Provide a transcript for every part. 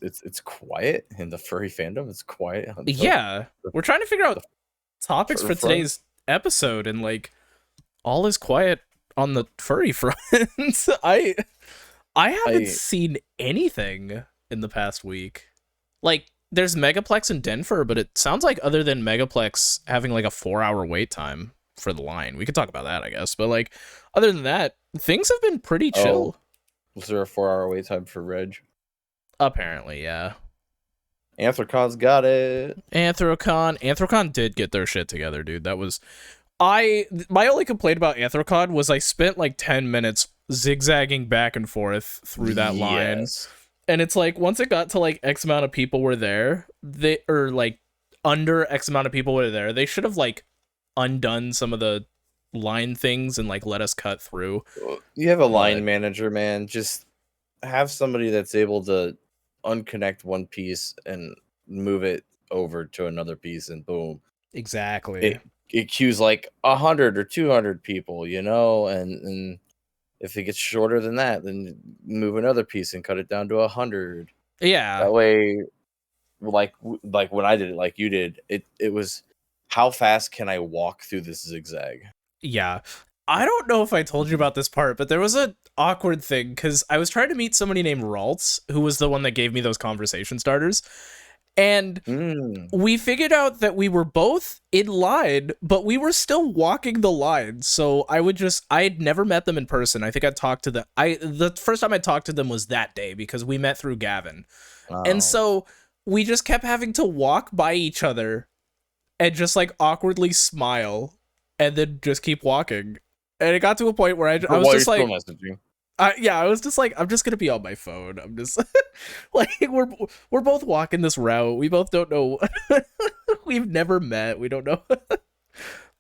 it's quiet in the furry fandom. It's quiet on Yeah, we're trying to figure out topics for front. today's episode, and like all is quiet on the furry front. I haven't seen anything in the past week. Like, there's Megaplex in Denver, but it sounds like other than Megaplex having like a 4-hour wait time for the line, we could talk about that, I guess. But like, other than that, things have been pretty chill. Was there a 4-hour wait time for Reg? Apparently, yeah. Anthrocon's got it. Anthrocon did get their shit together, dude. That was my only complaint about Anthrocon was I spent like 10 minutes zigzagging back and forth through that line. And it's like once it got to like X amount of people were there, like under X amount of people were there, they should have like undone some of the line things and like let us cut through. You have a line manager, man. Just have somebody that's able to unconnect one piece and move it over to another piece, and boom. Exactly. It queues like 100 or 200 people, you know, and if it gets shorter than that, then move another piece and cut it down to 100. Yeah. That way, like when I did it, like you did, it was how fast can I walk through this zigzag? Yeah. I don't know if I told you about this part, but there was an awkward thing because I was trying to meet somebody named Raltz, who was the one that gave me those conversation starters. And we figured out that we were both in line, but we were still walking the line. So I had never met them in person. I think I talked to them. The first time I talked to them was that day because we met through Gavin. Oh. And so we just kept having to walk by each other and just like awkwardly smile and then just keep walking. And it got to a point where I was just like, I was just like, I'm just gonna be on my phone. I'm just like, we're both walking this route. We both don't know. We've never met. We don't know.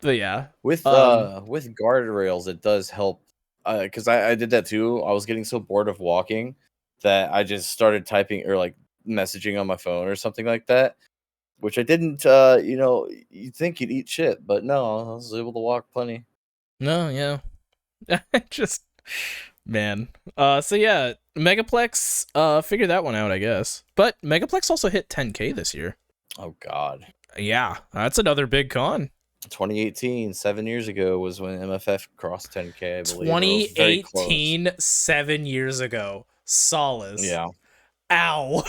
But yeah, with guardrails, it does help. Because I did that too. I was getting so bored of walking that I just started typing or like messaging on my phone or something like that. Which I didn't. You'd think you'd eat shit, but no, I was able to walk plenty. No, yeah, just. Man. So yeah, Megaplex, figure that one out, I guess. But Megaplex also hit 10K this year. Oh, God. Yeah, that's another big con. 2018, 7 years ago, was when MFF crossed 10K, I believe. 2018, 7 years ago. Solace. Yeah. Ow.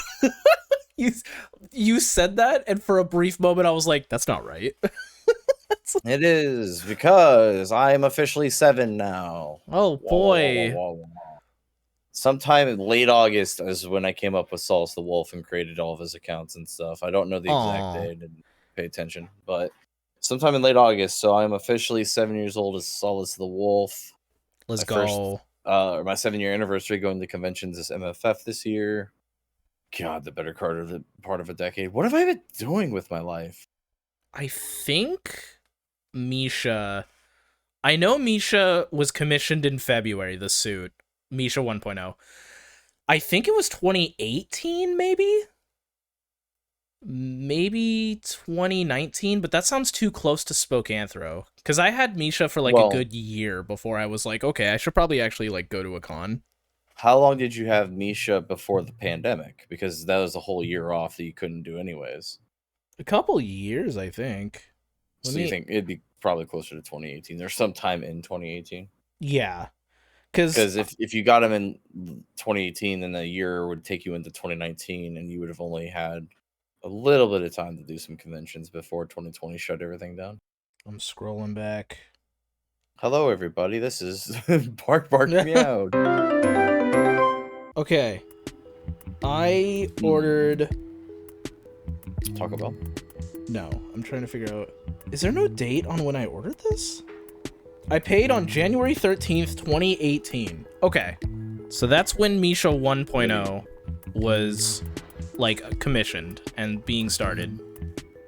You said that, and for a brief moment, I was like, that's not right. It is, because I am officially 7 now. Oh, boy. Sometime in late August is when I came up with Solace the Wolf and created all of his accounts and stuff. I don't know the exact day, I didn't pay attention, but sometime in late August, so I'm officially 7 years old as Solace the Wolf. Let's go. My 7-year anniversary going to conventions is MFF this year. God, the better part of a decade. What have I been doing with my life? I think Misha. I know Misha was commissioned in February, the suit. Misha 1.0. I think it was 2018, maybe? Maybe 2019, but that sounds too close to Spokanthro. Because I had Misha for like a good year before I was like, okay, I should probably actually like go to a con. How long did you have Misha before the pandemic? Because that was a whole year off that you couldn't do anyways. A couple years, I think. So you think it'd be probably closer to 2018? There's some time in 2018. Yeah. Because if you got him in 2018, then a year would take you into 2019, and you would have only had a little bit of time to do some conventions before 2020 shut everything down. I'm scrolling back. Hello, everybody. This is Bark Meow. Okay. I ordered... Taco Bell? No, I'm trying to figure out... Is there no date on when I ordered this? I paid on January 13th, 2018. Okay. So that's when Misha 1.0 was, like, commissioned and being started.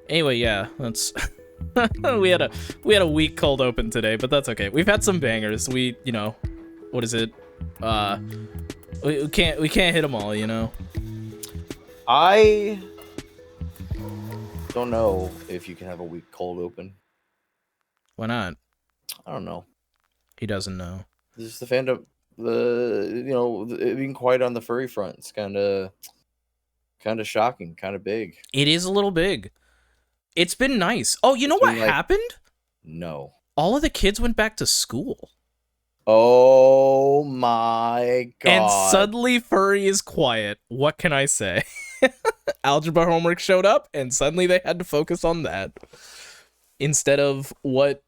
Anyway, yeah, that's... we had a weak cold open today, but that's okay. We've had some bangers. We, what is it? We can't hit them all, I don't know if you can have a weak cold open. Why not? I don't know. He doesn't know. This is the fandom, being quiet on the furry front. It's kind of Kind of shocking, kind of big. It is a little big. It's been nice. Oh, you know what happened? No. All of the kids went back to school. Oh my god. And suddenly Furry is quiet. What can I say? Algebra homework showed up, and suddenly they had to focus on that. Instead of what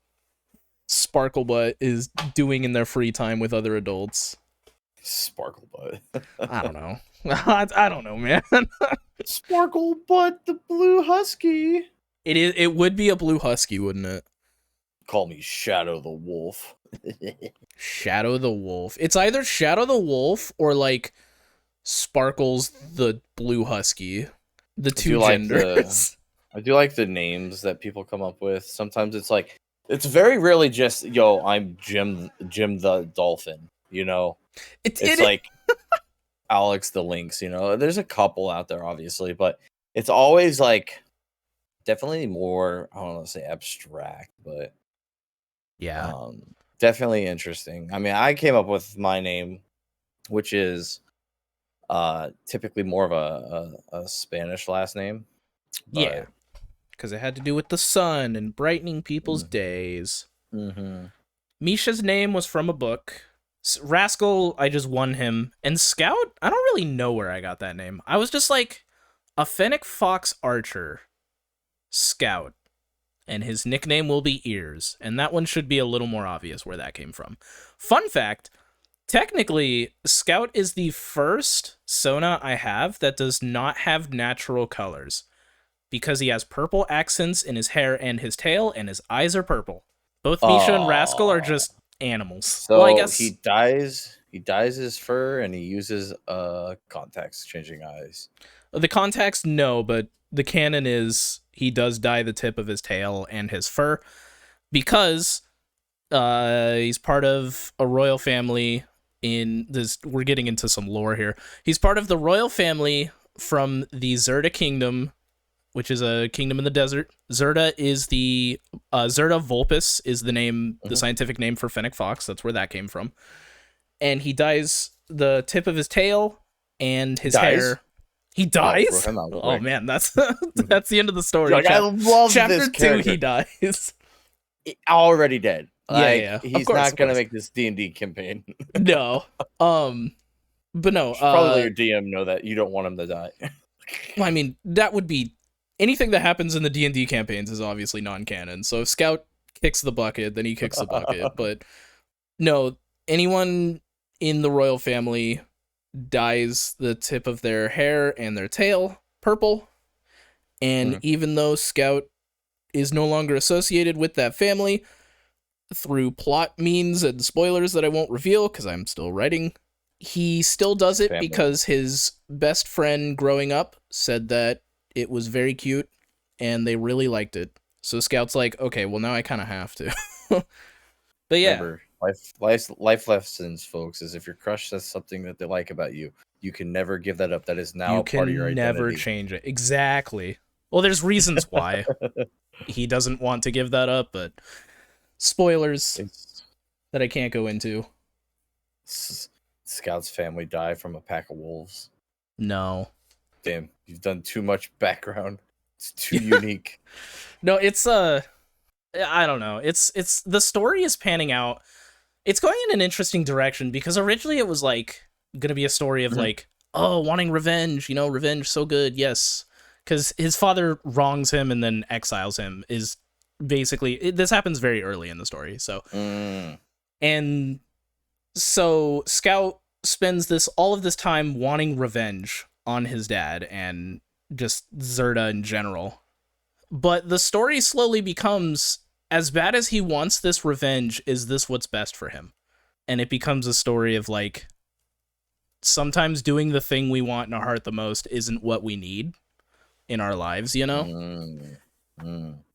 Sparklebutt is doing in their free time with other adults. Sparklebutt. I don't know. I don't know, man. Sparklebutt, the blue husky. It would be a blue husky, wouldn't it? Call me Shadow the Wolf. Shadow the Wolf. It's either Shadow the Wolf or like Sparkles the blue husky. The two genders. I do like the names that people come up with. Sometimes it's like, it's very rarely just, yo, I'm Jim the dolphin, you know? It's like Alex the lynx, you know? There's a couple out there, obviously, but it's always like definitely more, I don't want to say abstract, but yeah, definitely interesting. I mean, I came up with my name, which is typically more of a Spanish last name. But... yeah, because it had to do with the sun and brightening people's days. Mm-hmm. Misha's name was from a book. Rascal, I just won him. And Scout, I don't really know where I got that name. I was just like, a Fennec fox archer, Scout. And his nickname will be Ears. And that one should be a little more obvious where that came from. Fun fact, technically, Scout is the first Sona I have that does not have natural colors. Because he has purple accents in his hair and his tail, and his eyes are purple. Both Misha and Rascal are just animals. So well, I guess he dyes his fur, and he uses contacts, changing eyes. The contacts, no, but the canon is he does dye the tip of his tail and his fur because he's part of a royal family in this. We're getting into some lore here. He's part of the royal family from the Zerda Kingdom, which is a kingdom in the desert. Zerda is the Zerda vulpis is the name, the scientific name for Fennec fox. That's where that came from. And he dyes the tip of his tail and his hair. He dies? Oh man, that's that's the end of the story. Like, I love Chapter this 2, character. He dies. Already dead. Like, yeah. He's not gonna make this D&D campaign. No. But no. Probably your DM know that you don't want him to die. Well, I mean, that would be anything that happens in the D&D campaigns is obviously non-canon. So if Scout kicks the bucket, then he kicks the bucket. But no, anyone in the royal family dyes the tip of their hair and their tail purple. And even though Scout is no longer associated with that family through plot means and spoilers that I won't reveal because I'm still writing, he still does it because his best friend growing up said that it was very cute and they really liked it. So Scout's like, okay, well now I kind of have to. But yeah. Remember, life lessons, folks, is if your crush says something that they like about you, you can never give that up. That is now part of your identity. You can never change it. Exactly. Well, there's reasons why he doesn't want to give that up, but spoilers that I can't go into. Scout's family died from a pack of wolves. No. Damn, you've done too much background. It's too unique. No, it's I don't know. It's the story is panning out. It's going in an interesting direction because originally it was like gonna be a story of like, oh, wanting revenge, revenge so good, yes. Because his father wrongs him and then exiles him is basically this happens very early in the story. So and so Scout spends all of this time wanting revenge on his dad and just Zerda in general. But the story slowly becomes, as bad as he wants this revenge, is this what's best for him? And it becomes a story of like, sometimes doing the thing we want in our heart the most isn't what we need in our lives,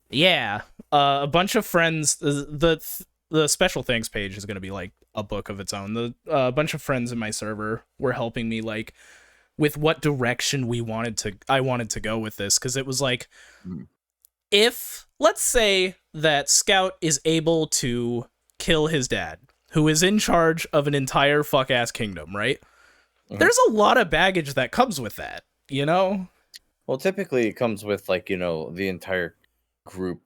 Yeah. A bunch of friends, the special thanks page is going to be like a book of its own. A bunch of friends in my server were helping me like with what direction I wanted to go with this. Cause it was like, if let's say that Scout is able to kill his dad, who is in charge of an entire fuck ass kingdom, right? There's a lot of baggage that comes with that. you know? Well, typically it comes with like, the entire group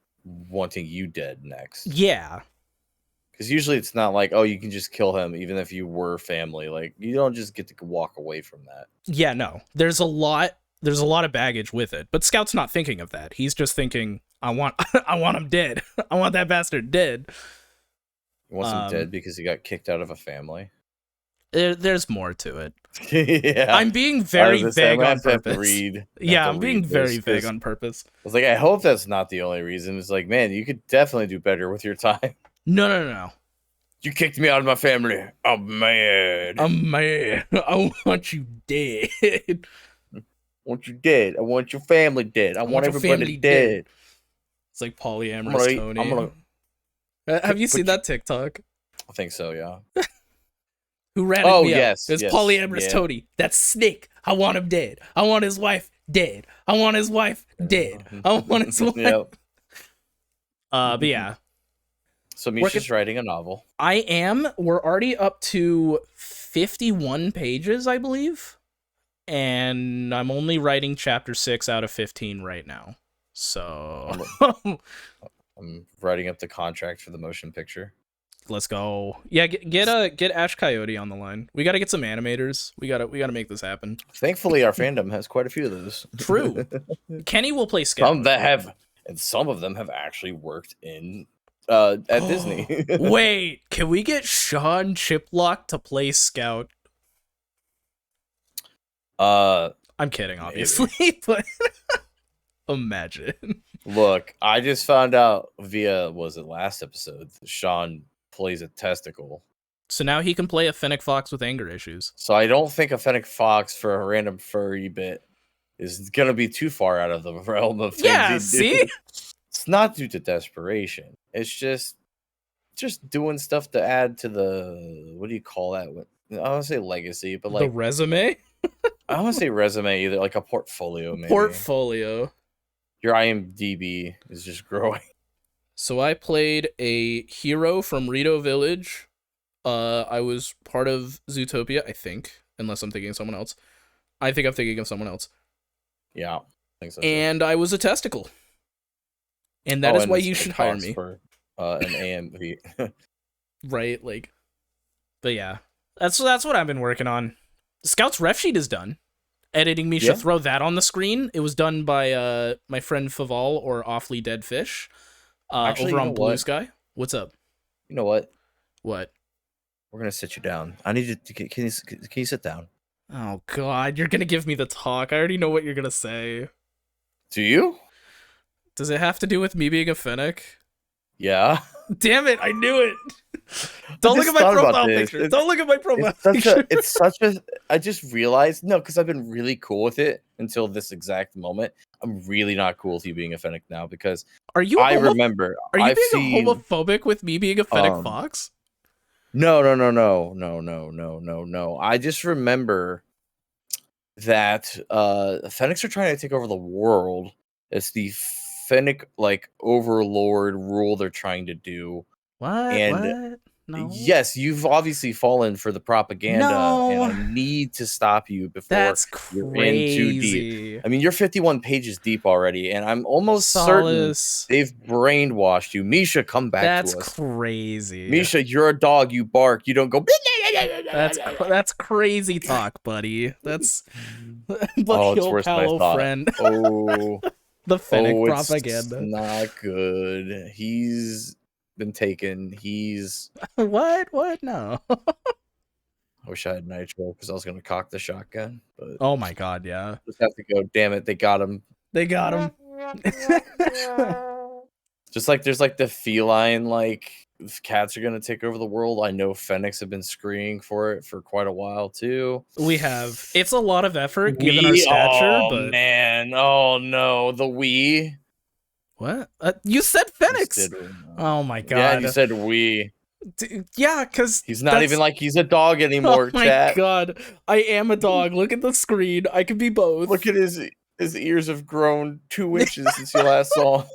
wanting you dead next. Yeah. Because usually it's not like, oh, you can just kill him even if you were family. Like, you don't just get to walk away from that. Yeah, no. There's a lot of baggage with it. But Scout's not thinking of that. He's just thinking, I want him dead. I want that bastard dead. He wants him dead because he got kicked out of a family. There's more to it. Yeah. I'm being very vague on purpose. I'm being very vague on purpose. I was like, I hope that's not the only reason. It's like, man, you could definitely do better with your time. No. You kicked me out of my family. I'm mad. I want you dead. I want you dead. I want your family dead. I want everybody dead. It's like polyamorous Tony. Have you seen that TikTok? I think so, yeah. Who ratted me out? Yes. It's polyamorous Tony. That's Snake. I want him dead. I want his wife dead. I want his wife dead. I want his wife. Yep. But yeah. So Misha's writing a novel. I am. We're already up to 51 pages, I believe. And I'm only writing chapter 6 out of 15 right now. So I'm writing up the contract for the motion picture. Let's go. Yeah, get Ash Coyote on the line. We got to get some animators. We got to make this happen. Thankfully, our fandom has quite a few of those. True. Kenny will play Scout. Some of them have actually worked in at Disney. Wait, can we get Sean Chiplock to play Scout? I'm kidding, obviously, but imagine. Look, I just found out via last episode that Sean plays a testicle. So now he can play a Fennec Fox with anger issues. So I don't think a Fennec Fox for a random furry bit is gonna be too far out of the realm of things. Yeah, see? It's not due to desperation. It's just doing stuff to add to the, what do you call that? I don't want to say legacy, but like the resume. I don't want to say resume either, like a portfolio. Maybe portfolio. Your IMDb is just growing. So I played a hero from Rito Village. I was part of Zootopia, I think, unless I'm thinking of someone else. I think I'm thinking of someone else. Yeah, I think so. And I was a testicle. And that is why you should hire me. For an AMV. Right, like. But yeah. That's what I've been working on. The Scout's ref sheet is done. Editing Misha, throw that on the screen. It was done by my friend Faval, or Awfully Dead Fish, Actually, over on Blue Sky. What's up? You know what? What? We're gonna sit you down. I need you to. Can you sit down? Oh God, you're gonna give me the talk. I already know what you're gonna say. Do you? Does it have to do with me being a Fennec? Yeah. Damn it! I knew it. Don't look at my profile picture. Don't look at my profile picture. It's such a. I just realized because I've been really cool with it until this exact moment. I'm really not cool with you being a Fennec now because are you? Remember. Are you being homophobic with me being a Fennec Fox? No. I just remember that Fennecs are trying to take over the world. It's the Fennec overlord rule they're trying to do. What? And what? No. Yes, you've obviously fallen for the propaganda, and I need to stop you before you're in too deep. I mean, you're 51 pages deep already, and I'm almost certain they've brainwashed you. Misha, come back to us. That's crazy. Misha, you're a dog. You bark. You don't go. That's crazy talk, buddy. That's it's worse than I thought. Friend. Oh, the Fennec propaganda. It's not good. He's been taken. He's what? No. I wish I had nitro because I was gonna cock the shotgun. But oh my God, yeah. Just have to go. Damn it, they got him. They got him. Just like there's the feline if cats are gonna take over the world. I know Fennecs have been screaming for it for quite a while too. We have. It's a lot of effort given our stature. Oh man! Oh no! The we. What? You said Fennecs. Oh my God! Yeah, you said we. Yeah, because he's not even he's a dog anymore. Oh my God! I am a dog. Look at the screen. I could be both. Look at his ears have grown 2 inches since you last saw him.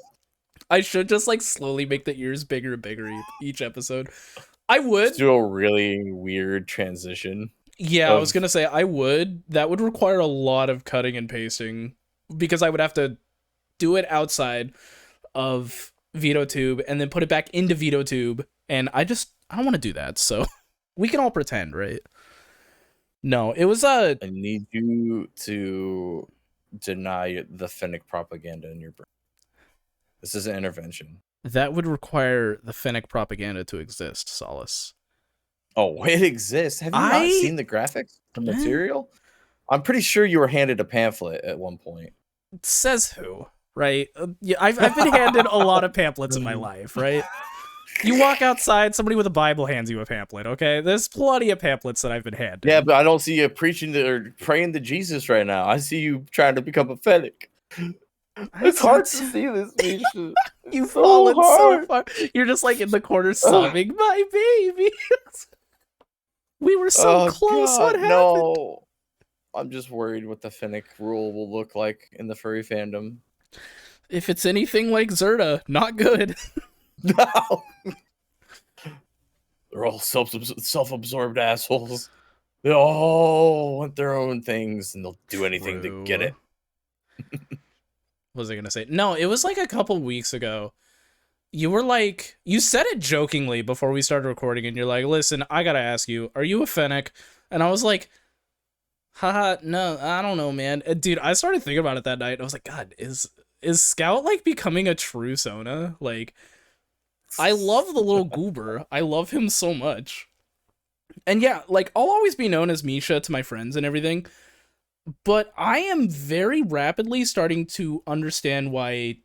I should just slowly make the ears bigger and bigger each episode. I would do a really weird transition. Yeah, I was gonna say I would. That would require a lot of cutting and pasting because I would have to do it outside of VitoTube and then put it back into VitoTube, and I don't want to do that. So we can all pretend, right? No, it was I need you to deny the Fennec propaganda in your brain. This is an intervention. That would require the Fennec propaganda to exist, Solace. Oh, it exists. Have you not seen the graphics, the material? I'm pretty sure you were handed a pamphlet at one point. Says who, right? Yeah, I've been handed a lot of pamphlets in my life, right? You walk outside, somebody with a Bible hands you a pamphlet, okay? There's plenty of pamphlets that I've been handed. Yeah, but I don't see you preaching or praying to Jesus right now. I see you trying to become a Fennec. It's hard to see this, Misha. You've fallen so far. You're just like in the corner sobbing, my baby. We were so close. God, what happened? No. I'm just worried what the Fennec rule will look like in the furry fandom. If it's anything like Zerta, not good. No. They're all self-absorbed assholes. They all want their own things, and they'll do anything to get it. What was I gonna say? No, it was like a couple weeks ago. You were like, you said it jokingly before we started recording, and you're like, listen, I gotta ask you, are you a Fennec? And I was like, haha, no, I don't know, man. Dude, I started thinking about it that night. I was like, God, is Scout like becoming a true Sona? Like, I love the little goober. I love him so much. And yeah, like, I'll always be known as Misha to my friends and everything. But I am very rapidly starting to understand why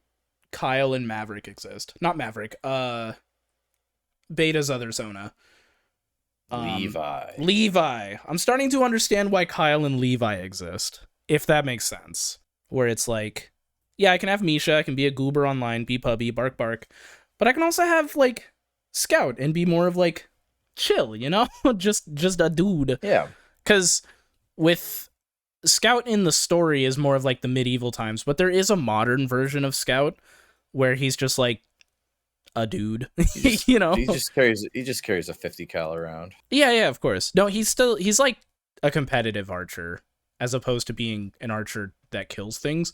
Kyle and Maverick exist. Not Maverick, Beta's other Sona. Levi. I'm starting to understand why Kyle and Levi exist, if that makes sense. Where it's like, yeah, I can have Misha, I can be a goober online, be pubby, bark bark, but I can also have like Scout and be more of like chill, you know? just a dude. Yeah. Cause with Scout in the story is more of like the medieval times, but there is a modern version of Scout where he's just like a dude, you know. He just carries a 50 cal around. Yeah, of course. No, he's like a competitive archer as opposed to being an archer that kills things.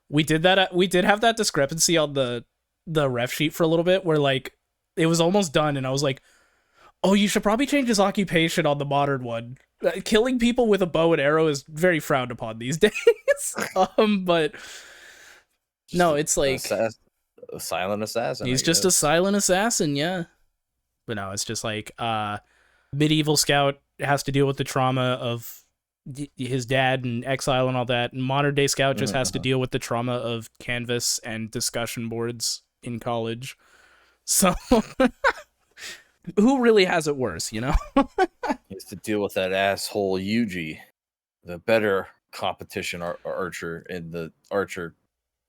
We did have that discrepancy on the ref sheet for a little bit where like it was almost done and I was like, oh, you should probably change his occupation on the modern one. Killing people with a bow and arrow is very frowned upon these days. But no, it's like a silent assassin. He's just a silent assassin, yeah. But no, it's just like medieval Scout has to deal with the trauma of his dad and exile and all that. And modern day Scout just has to deal with the trauma of canvas and discussion boards in college. So who really has it worse, you know? He has to deal with that asshole Yuji, the better competition archer in the archer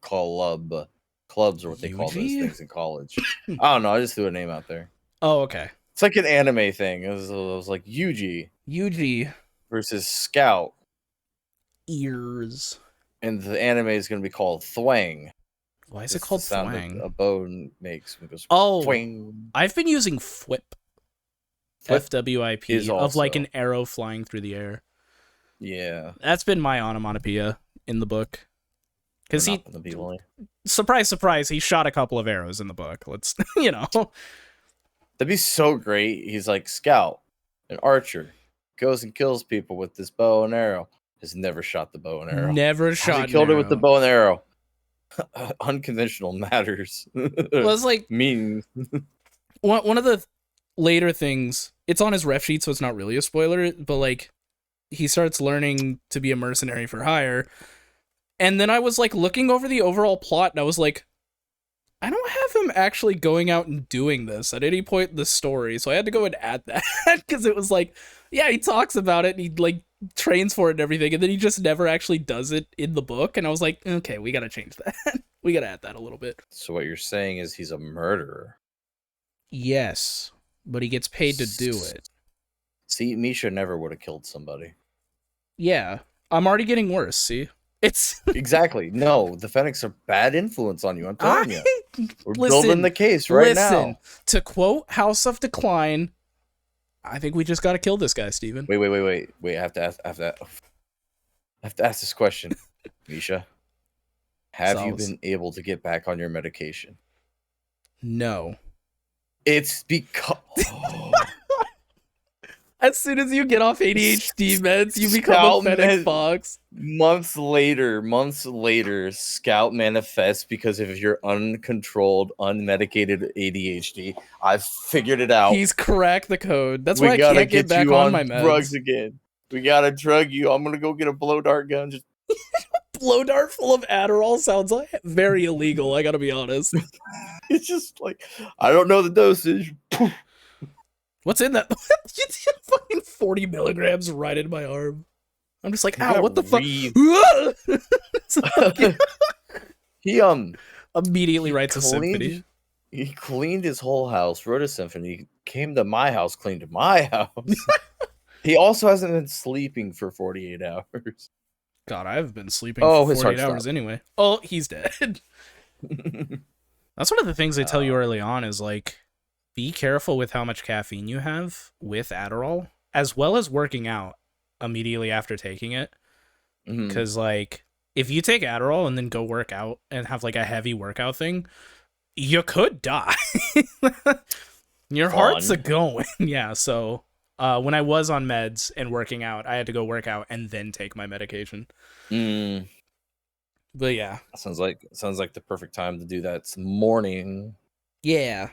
club. Clubs are what they call those things in college. I don't know. I just threw a name out there. Oh, okay. It's like an anime thing. It was like Yuji versus Scout. Ears. And the anime is going to be called Thwang. Why is it called Thwang? A bow makes. Goes, Thwang. I've been using Fwip. FWIP of like an arrow flying through the air. Yeah. That's been my onomatopoeia in the book. Because surprise, surprise, he shot a couple of arrows in the book. Let's, you know. That'd be so great. He's like Scout, an archer, goes and kills people with this bow and arrow. Has never shot the bow and arrow. He killed it with the bow and arrow. Unconventional matters. Well, it's like mean. one of the later things. It's on his ref sheet, so it's not really a spoiler. But like, he starts learning to be a mercenary for hire. And then I was like looking over the overall plot, and I was like, I don't have him actually going out and doing this at any point in the story. So I had to go and add that because it was like, yeah, he talks about it and he like trains for it and everything, and then he just never actually does it in the book. And I was like, okay, we gotta change that. We gotta add that a little bit. So what you're saying is he's a murderer. Yes, but he gets paid to do it. See, Misha never would have killed somebody. Yeah, I'm already getting worse. See. It's exactly. No, the Fennecs are bad influence on you. I'm telling you. We're building the case right now. To quote House of Decline, I think we just got to kill this guy, Steven. Wait. I have to ask this question, Misha. Have you been able to get back on your medication? No. It's because as soon as you get off ADHD meds, you become a Fennec fox. Months later, Scout manifests because of your uncontrolled, unmedicated ADHD. I've figured it out. He's cracked the code. That's why I can't get back on my meds. Drugs again. We gotta drug you. I'm gonna go get a blow dart gun. Just blow dart full of Adderall sounds like very illegal. I gotta be honest. It's just like, I don't know the dosage. What's in that? Fucking 40 milligrams right in my arm. I'm just like, ow, what the fuck? He immediately writes a symphony. He cleaned his whole house, wrote a symphony, came to my house, cleaned my house. He also hasn't been sleeping for 48 hours. God, I've been sleeping for 48 hours anyway. Oh, he's dead. That's one of the things they tell you early on is like, be careful with how much caffeine you have with Adderall, as well as working out immediately after taking it. Because, like, if you take Adderall and then go work out and have, like, a heavy workout thing, you could die. Your heart's a-going. Yeah, so when I was on meds and working out, I had to go work out and then take my medication. But, yeah. Sounds like the perfect time to do that. It's morning. Yeah.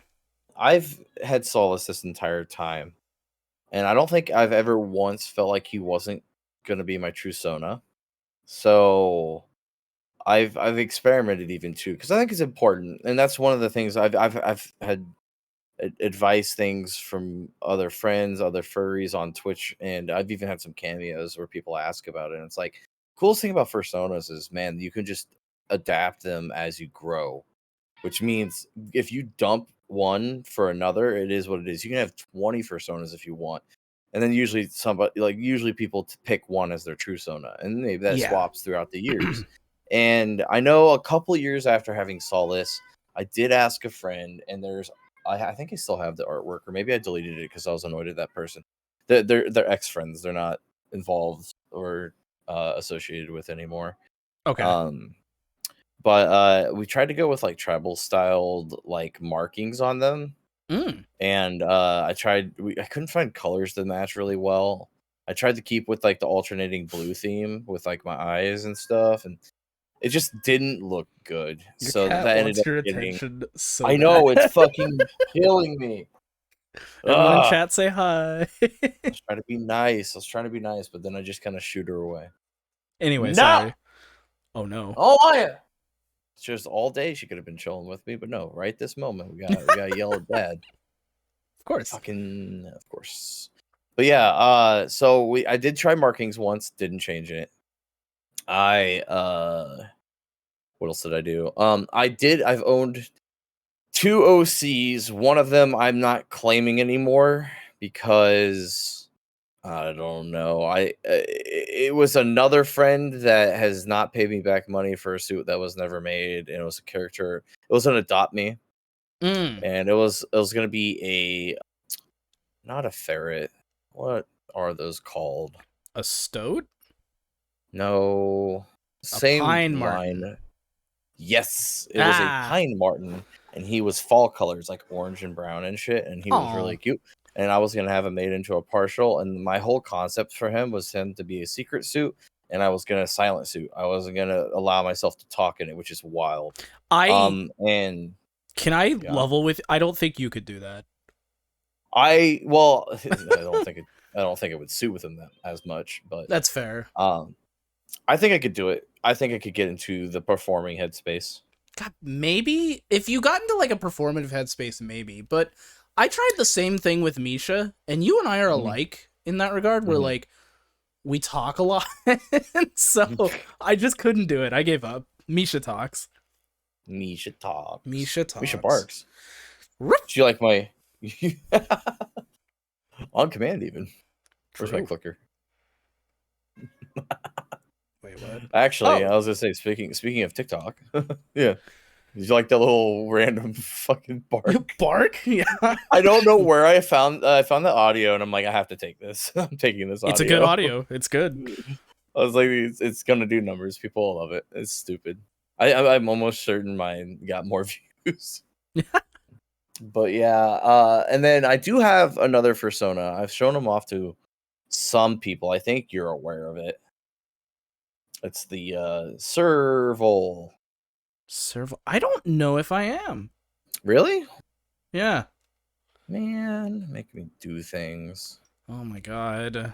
I've had Solace this entire time, and I don't think I've ever once felt like he wasn't going to be my true Sona. So I've experimented even too, because I think it's important, and that's one of the things I've had advice things from other friends, other furries on Twitch, and I've even had some cameos where people ask about it. And it's like, coolest thing about Fursonas is, man, you can just adapt them as you grow, which means if you dump one for another, it is what it is. You can have 20 Fursonas if you want, and then usually people pick one as their true Sona, and maybe that swaps throughout the years. And I know a couple years after having Solace, I did ask a friend, and I think I still have the artwork, or maybe I deleted it because I was annoyed at that person. They're ex-friends. They're not involved or associated with anymore. Okay. But we tried to go with like tribal styled like markings on them. And I couldn't find colors that match really well. I tried to keep with like the alternating blue theme with like my eyes and stuff, and it just didn't look good. Your cat ended up attention so I know, it's fucking killing me. Everyone in chat say hi. I was trying to be nice. But then I just kind of shoot her away. Anyway, sorry. Oh no. Oh yeah. It's just all day she could have been chilling with me, but no, right this moment we got yell at dad. Of course. Of course. But yeah, so I did try markings once, didn't change it. What else did I do? I've owned 2 OCs. One of them I'm not claiming anymore because I don't know. It was another friend that has not paid me back money for a suit that was never made, and it was a character. It was an adopt me, and it was gonna be not a ferret. What are those called? A stoat? No, same pine line. marten. Yes, it was a pine marten, and he was fall colors like orange and brown and shit, and he was really cute. And I was gonna have him made into a partial, and my whole concept for him was him to be a secret suit, and I was gonna silent suit. I wasn't gonna allow myself to talk in it, which is wild. Can I level with? I don't think you could do that. I don't think it would suit with him as much, but that's fair. I think I could do it. I think I could get into the performing headspace. God, maybe if you got into like a performative headspace, maybe. But I tried the same thing with Misha, and you and I are alike in that regard. Where like we talk a lot, so I just couldn't do it. I gave up. Misha talks. Misha talks. Misha talks. Misha barks. Do you like my on command even? Where's my clicker? Wait, what? Actually, I was gonna say, speaking of TikTok, yeah. You like the little random fucking bark? Bark? Yeah. I don't know where I found the audio, and I'm like, I have to take this. I'm taking this audio. It's a good audio. It's good. I was like, it's gonna do numbers. People will love it. It's stupid. I'm almost certain mine got more views. But yeah, and then I do have another persona. I've shown them off to some people. I think you're aware of it. It's the serval. Serval. I don't know if I am. Really? Yeah. Man, make me do things. Oh my god.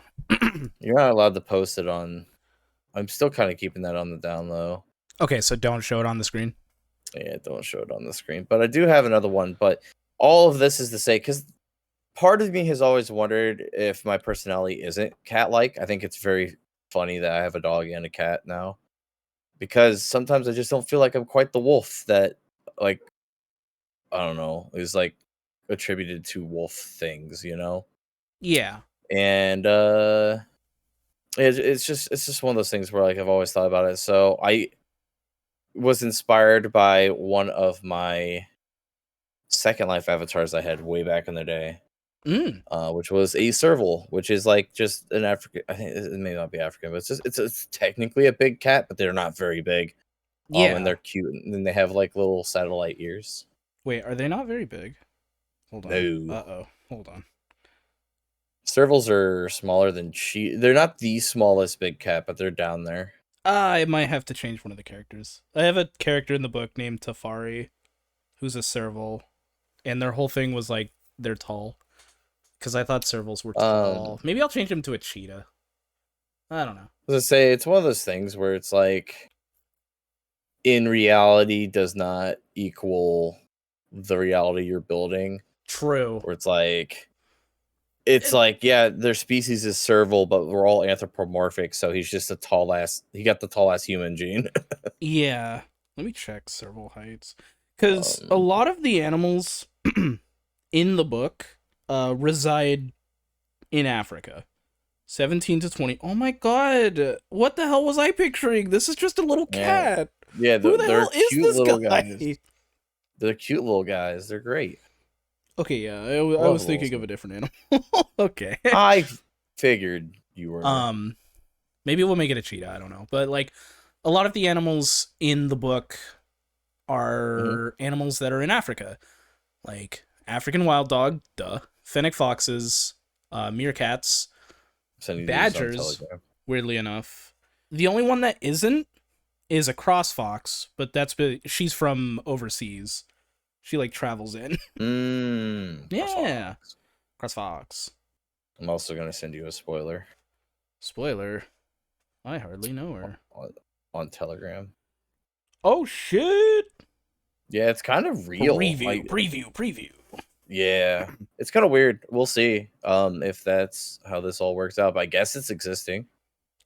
You're not allowed to post it on. I'm still kind of keeping that on the down low. Okay, so don't show it on the screen. Yeah, don't show it on the screen. But I do have another one. But all of this is to say, because part of me has always wondered if my personality isn't cat-like. I think it's very funny that I have a dog and a cat now. Because sometimes I just don't feel like I'm quite the wolf that, like, I don't know, is, like, attributed to wolf things, you know? Yeah. And, it's just one of those things where, like, I've always thought about it. So I was inspired by one of my Second Life avatars I had way back in the day, which was a serval, which is like just an African. I think it may not be African, but it's technically a big cat, but they're not very big. Yeah. And they're cute, and then they have like little satellite ears. Wait, are they not very big? Hold on. No. Uh-oh. Hold on. Servals are smaller than They're not the smallest big cat, but they're down there. I might have to change one of the characters. I have a character in the book named Furry, who's a serval, and their whole thing was like they're tall, because I thought servals were tall. Maybe I'll change him to a cheetah. I don't know. As I say, it's one of those things where it's like, in reality, does not equal the reality you're building. True. Where it's like, yeah, their species is serval, but we're all anthropomorphic, so he's just he got the tall ass human gene. Yeah. Let me check serval heights. Because a lot of the animals in the book reside in Africa. 17 to 20. Oh my god. What the hell was I picturing? This is just a little cat. Yeah, who the hell is this guy? Guys. They're cute little guys. They're great. Okay, yeah, I was thinking of a different animal. Okay. I figured you were. Maybe we'll make it a cheetah, I don't know. But like a lot of the animals in the book are animals that are in Africa. Like African wild dog, duh. Fennec foxes, meerkats, badgers, weirdly enough. The only one that isn't is a cross fox, but she's from overseas. She like travels in. Yeah. Cross fox. I'm also gonna send you a spoiler. Spoiler. I hardly know her. On Telegram. Oh shit! Yeah, it's kind of real. Preview. Yeah, it's kind of weird. We'll see if that's how this all works out. But I guess it's existing.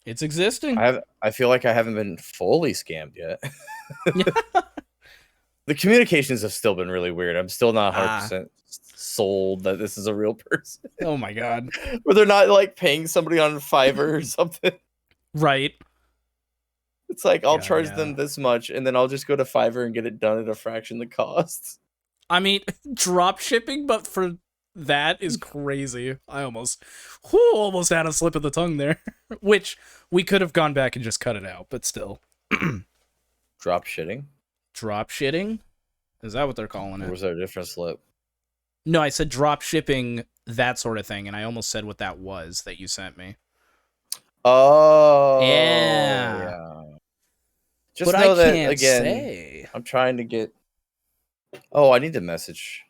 It's existing. I feel like I haven't been fully scammed yet. The communications have still been really weird. I'm still not 100% sold that this is a real person. Oh my god. Where they're not like paying somebody on Fiverr or something. Right. It's like, I'll charge them this much, and then I'll just go to Fiverr and get it done at a fraction of the cost. I mean, drop shipping, but for that is crazy. I almost had a slip of the tongue there. Which we could have gone back and just cut it out, but still. Drop shitting? Drop shitting? Is that what they're calling it? Or was there a different slip? No, I said drop shipping, that sort of thing, and I almost said what that was that you sent me. Oh. Yeah. Just know that, again, I'm trying to get... Oh, I need to message.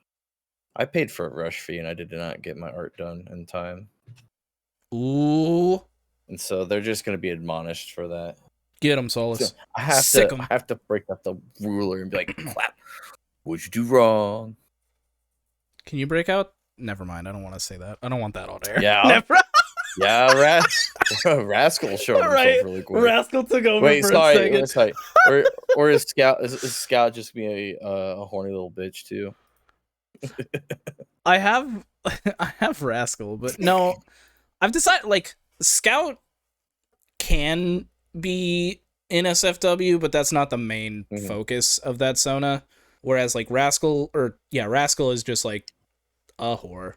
I paid for a rush fee, and I did not get my art done in time. Ooh. And so they're just going to be admonished for that. Get them, Solace. So I have to break up the ruler and be like, clap. What'd you do wrong? Can you break out? Never mind. I don't want to say that. I don't want that on air. Yeah. Never. Yeah, Rascal showed himself really quick. Rascal took over for a second. Sorry. Or is Scout just be a horny little bitch too? I have Rascal, but no, I've decided like Scout can be NSFW, but that's not the main focus of that Sona. Whereas like Rascal is just like a whore.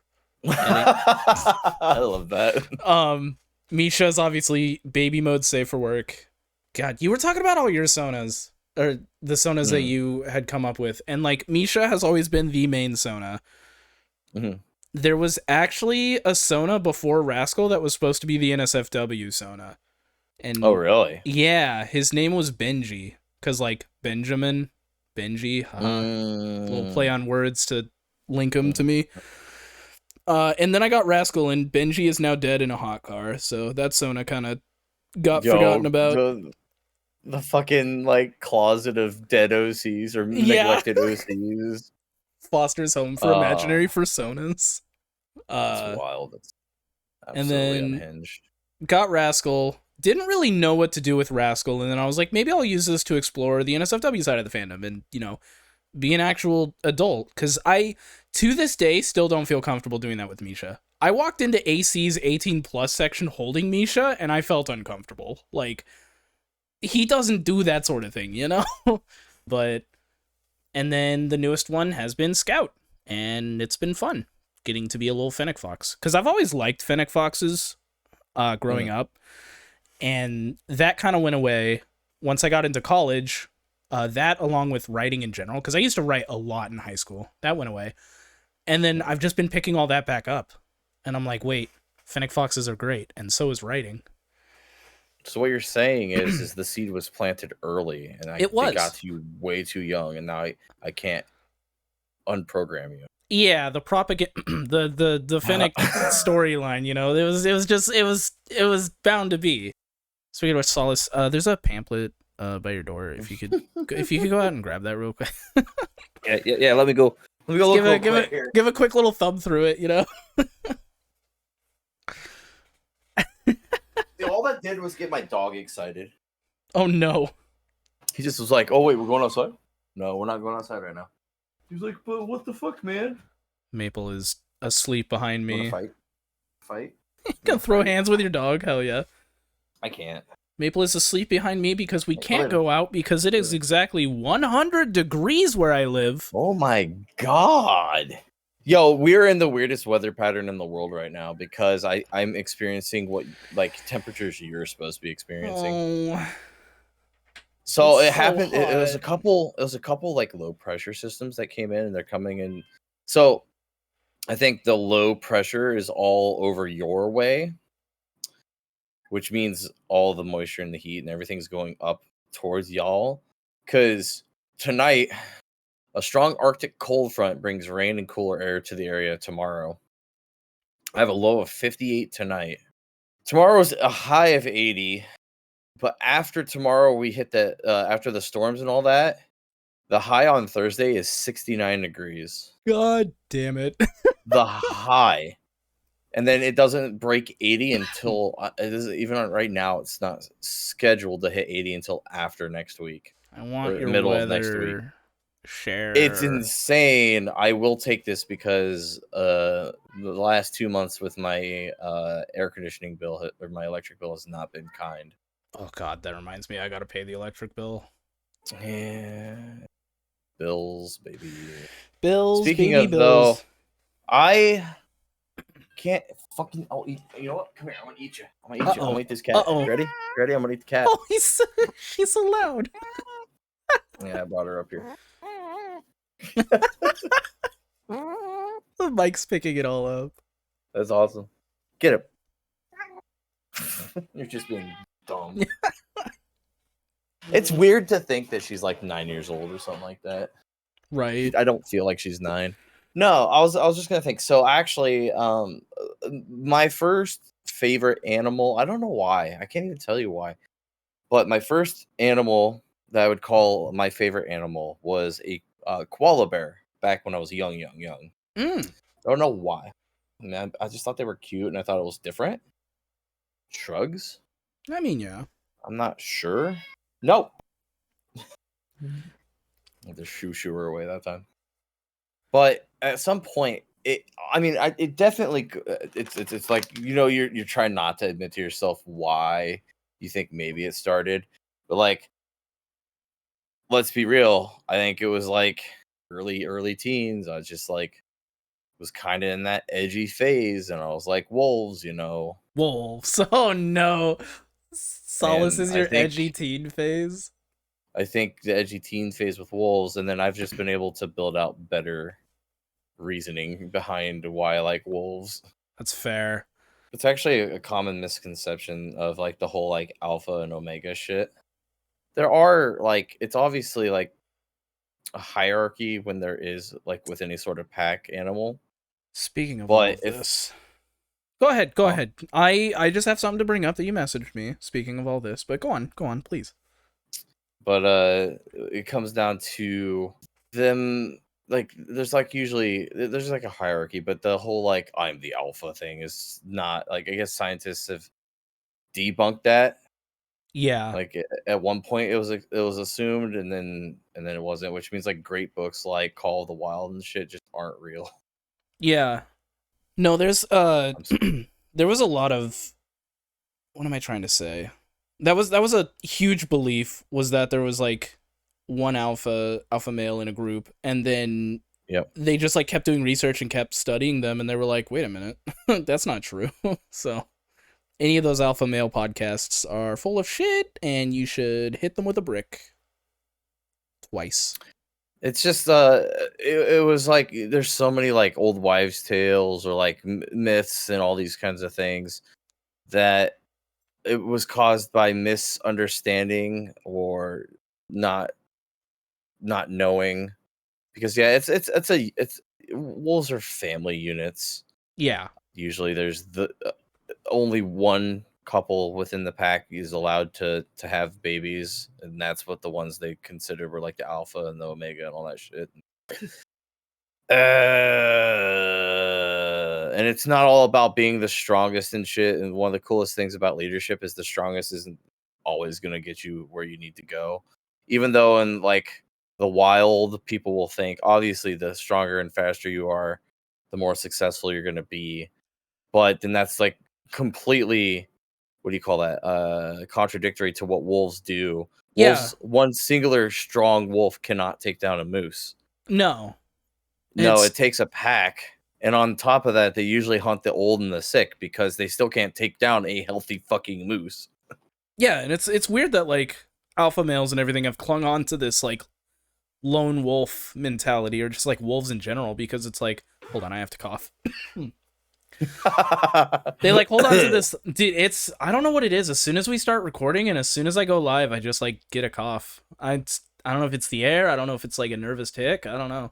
I love that. Misha's obviously baby mode, safe for work. God, you were talking about all your Sonas, or the Sonas that you had come up with, and like Misha has always been the main Sona. There was actually a Sona before Rascal that was supposed to be the NSFW Sona. And oh, really? Yeah, his name was Benji, because like Benjamin, Benji, little play on words to link him to me. And then I got Rascal, and Benji is now dead in a hot car, so that Sona kind of got forgotten about. The fucking like closet of dead OCs or neglected OCs. Foster's home for imaginary personas. That's wild. That's absolutely unhinged. Got Rascal. Didn't really know what to do with Rascal, and then I was like, maybe I'll use this to explore the NSFW side of the fandom and, you know, be an actual adult. Because I, to this day, still don't feel comfortable doing that with Misha. I walked into AC's 18 plus section holding Misha, and I felt uncomfortable. Like, he doesn't do that sort of thing, you know? And then the newest one has been Scout, and it's been fun getting to be a little Fennec Fox. Because I've always liked Fennec Foxes growing up, and that kind of went away once I got into college. That, along with writing in general, because I used to write a lot in high school, that went away. And then I've just been picking all that back up. And I'm like, wait, Fennec Foxes are great, and so is writing. So what you're saying is the seed was planted early, and it got to you way too young, and now I can't unprogram you. Yeah, the propag-er, the Fennec storyline, you know, it was bound to be. Speaking of which, Solace, there's a pamphlet by your door. If you could go out and grab that real quick. yeah. Let me go. Give a quick little thumb through it, you know. All that did was get my dog excited. Oh no. He just was like, "Oh wait, we're going outside." No, we're not going outside right now. He's like, "But what the fuck, man?" Maple is asleep behind me. Fight? You can throw hands with your dog? Hell yeah. I can't. Maple is asleep behind me because we can't go out because it is exactly 100 degrees where I live. Oh my god. Yo, we're in the weirdest weather pattern in the world right now because I'm experiencing what like temperatures you're supposed to be experiencing. Oh. So it happened. It was a couple like low pressure systems that came in, and they're coming in. So I think the low pressure is all over your way, which means all the moisture and the heat and everything's going up towards y'all. Because tonight, a strong Arctic cold front brings rain and cooler air to the area tomorrow. I have a low of 58 tonight. Tomorrow's a high of 80. But after tomorrow, we hit that after the storms and all that, the high on Thursday is 69 degrees. God damn it. The high. And then it doesn't break 80 until it isn't even right now. It's not scheduled to hit 80 until after next week. I want your middle weather of next week. Share. It's insane. I will take this because the last 2 months with my air conditioning bill or my electric bill has not been kind. Oh god, that reminds me. I gotta pay the electric bill. Yeah. Bills, baby. Bills. Speaking baby of bills. though, I can't fucking. I'll eat. You know what? Come here. I'm gonna eat you. I'm gonna eat you. I'm gonna eat this cat. Ready? I'm gonna eat the cat. Oh, she's so loud. Yeah, I brought her up here. The mic's picking it all up. That's awesome. Get him. You're just being dumb. It's weird to think that she's like 9 years old or something like that. Right. I don't feel like she's 9. No, I was just gonna think. So actually, my first favorite animal. I don't know why. I can't even tell you why. But my first animal that I would call my favorite animal was a koala bear. Back when I was young. I don't know why. Man, I just thought they were cute, and I thought it was different. Shrugs. I mean, yeah. I'm not sure. Nope. The shoo her away that time. But at some point, it definitely. It's like, you know, you're trying not to admit to yourself why you think maybe it started. But like, let's be real. I think it was like early teens. I was just like was kind of in that edgy phase, and I was like, wolves, you know. Wolves. Oh no. Solace And is your edgy teen phase. I think the edgy teen phase with wolves, and then I've just been able to build out better reasoning behind why I like wolves. That's fair. It's actually a common misconception of like the whole like alpha and omega shit. There are like it's obviously like a hierarchy when there is like with any sort of pack animal. Speaking of all But of if this, go ahead. I just have something to bring up that you messaged me. Speaking of all this, but go on, please. but it comes down to them like there's like usually there's like a hierarchy, but the whole like I'm the alpha thing is not like I guess scientists have debunked that. Yeah. Like at one point it was assumed and then it wasn't, which means like great books like Call of the Wild and shit just aren't real. Yeah. No, there's I'm s- there was a lot of, what am I trying to say? That was a huge belief, was that there was like one alpha male in a group, and then yep. they just like kept doing research and kept studying them, and they were like, wait a minute, that's not true. So any of those alpha male podcasts are full of shit, and you should hit them with a brick twice. It's just it was like there's so many like old wives tales or like myths and all these kinds of things that it was caused by misunderstanding or not not knowing, because yeah, it's wolves are family units. Yeah. Usually there's the only one couple within the pack is allowed to have babies, and that's what the ones they considered were like the alpha and the omega and all that shit. And it's not all about being the strongest and shit. And one of the coolest things about leadership is the strongest isn't always going to get you where you need to go. Even though in like the wild, people will think obviously the stronger and faster you are, the more successful you're going to be. But then that's like completely, what do you call that? Contradictory to what wolves do. Yeah. Wolves, one singular strong wolf cannot take down a moose. No. No, It's it takes a pack. And on top of that, they usually hunt the old and the sick because they still can't take down a healthy fucking moose. yeah, and it's weird that like alpha males and everything have clung on to this like lone wolf mentality, or just like wolves in general, because it's like, hold on, I have to cough. They like hold on to this, dude. It's, I don't know what it is. As soon as we start recording and as soon as I go live, I just like get a cough. I don't know if it's the air. I don't know if it's like a nervous tick. I don't know.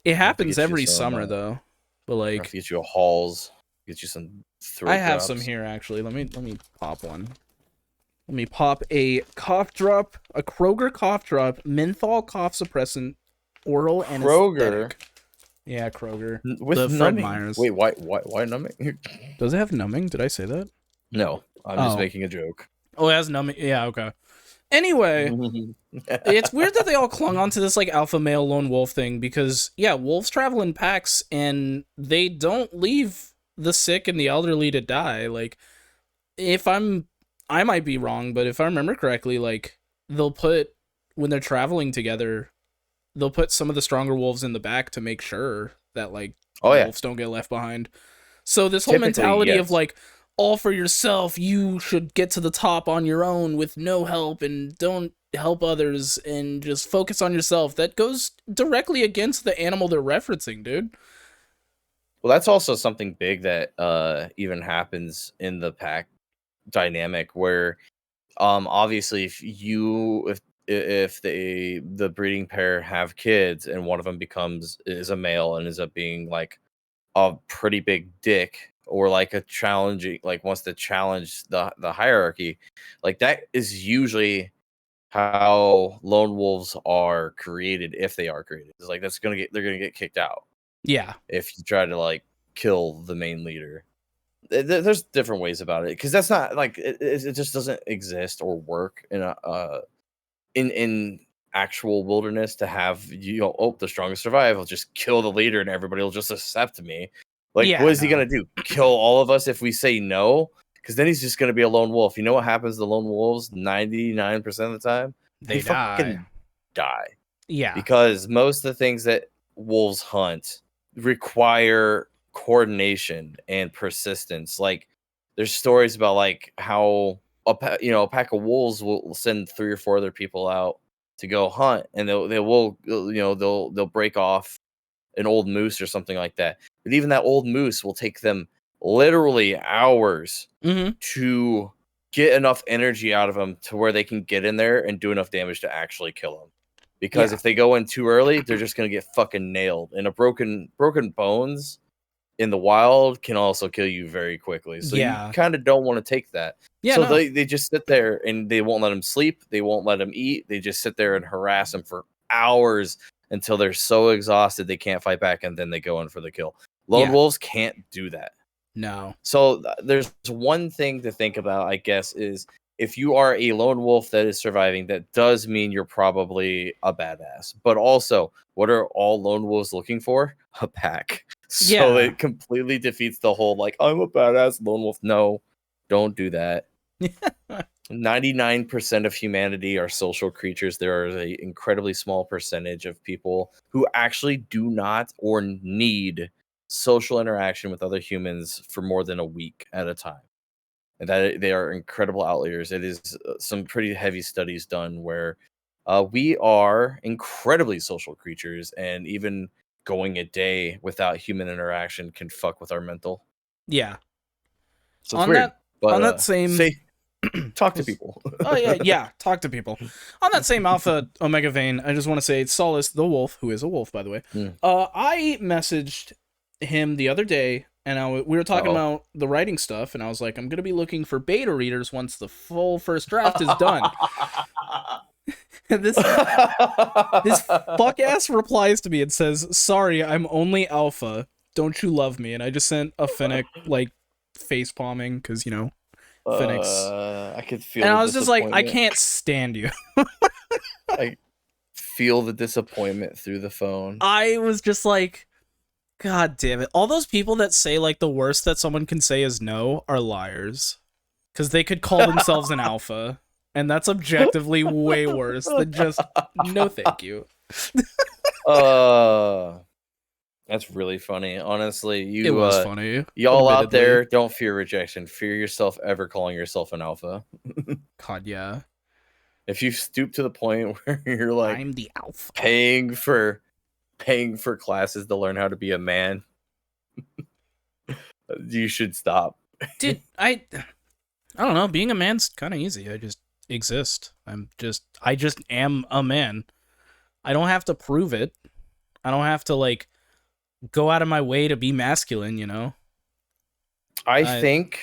It happens every summer though. But like, get you a Halls, get you some throat I have drops. some here actually. Let me pop one. Let me pop a cough drop, a Kroger cough drop, menthol cough suppressant, oral anesthetic. Yeah, Kroger. With the numbing. Fred Meyers. Wait, why numbing? Does it have numbing? Did I say that? No, I'm just making a joke. Oh, it has numbing. Yeah, okay. Anyway, it's weird that they all clung onto this like alpha male lone wolf thing, because yeah, wolves travel in packs and they don't leave the sick and the elderly to die. Like, I might be wrong, but if I remember correctly, like they'll put, when they're traveling together, they'll put some of the stronger wolves in the back to make sure that like wolves don't get left behind. So this whole mentality of like, all for yourself, you should get to the top on your own with no help and don't help others and just focus on yourself, that goes directly against the animal they're referencing, dude. Well, that's also something big that even happens in the pack dynamic where obviously if the breeding pair have kids and one of them is a male and ends up being like a pretty big dick, or like a challenging, like wants to challenge the hierarchy, like that is usually how lone wolves are created. If they are created, it's like they're gonna get kicked out. Yeah, if you try to like kill the main leader. There's different ways about it, because that's not like it just doesn't exist or work in a in actual wilderness to have, the strongest survive, I'll just kill the leader and everybody will just accept me. Like, yeah, what is he gonna do, kill all of us if we say no? because then he's just going to be a lone wolf. You know what happens to lone wolves 99% of the time? They fucking die. Yeah. Because most of the things that wolves hunt require coordination and persistence. Like, there's stories about like how a pack of wolves will send 3 or 4 other people out to go hunt, and they'll break off an old moose or something like that. But even that old moose will take them literally hours to get enough energy out of them to where they can get in there and do enough damage to actually kill them. Because if they go in too early, they're just gonna get fucking nailed. And a broken bones in the wild can also kill you very quickly. So you kind of don't want to take that. So they just sit there and they won't let him sleep. They won't let him eat. They just sit there and harass him for hours until they're so exhausted they can't fight back, and then they go in for the kill. Lone wolves can't do that. No. So there's one thing to think about, I guess, is if you are a lone wolf that is surviving, that does mean you're probably a badass. But also, what are all lone wolves looking for? A pack. So it completely defeats the whole, like, I'm a badass lone wolf. No, don't do that. 99% of humanity are social creatures. There is an incredibly small percentage of people who actually do not or need social interaction with other humans for more than a week at a time. And that they are incredible outliers. It is some pretty heavy studies done where we are incredibly social creatures, and even going a day without human interaction can fuck with our mental. Yeah. So it's weird. On that same... Talk to people. Talk to people. On that same alpha omega vein, I just want to say Solace the wolf, who is a wolf by the way, I messaged him the other day, and we were talking about the writing stuff, and I was like, I'm gonna be looking for beta readers once the full first draft is done. this fuck ass replies to me and says, sorry, I'm only alpha, don't you love me? And I just sent a Fennec like face palming, because Fennec's. I could feel. And I was just like, I can't stand you. I feel the disappointment through the phone. I was just like, God damn it. All those people that say like the worst that someone can say is no are liars. Because they could call themselves an alpha. And that's objectively way worse than just no thank you. That's really funny. Honestly, it was funny. Y'all out there, don't fear rejection. Fear yourself ever calling yourself an alpha. God, yeah. If you stoop to the point where you're like, I'm the alpha, paying for classes to learn how to be a man, you should stop. Dude, I don't know. Being a man's kind of easy. I just exist. I just am a man. I don't have to prove it. I don't have to like go out of my way to be masculine, I think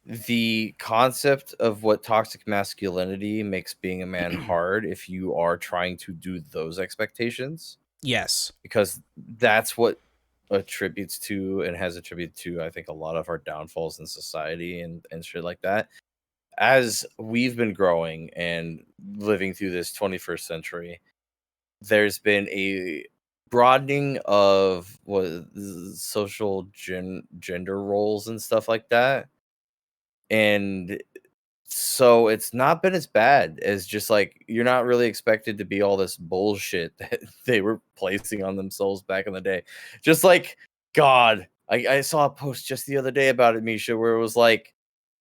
the concept of what toxic masculinity makes being a man hard if you are trying to do those expectations. Yes. Because that's what attributes to and has attributed to, I think, a lot of our downfalls in society and shit like that. As we've been growing and living through this 21st century, there's been a broadening of social gender roles and stuff like that. And so it's not been as bad as just like, you're not really expected to be all this bullshit that they were placing on themselves back in the day. Just like, God, I saw a post just the other day about it, Misha, where it was like,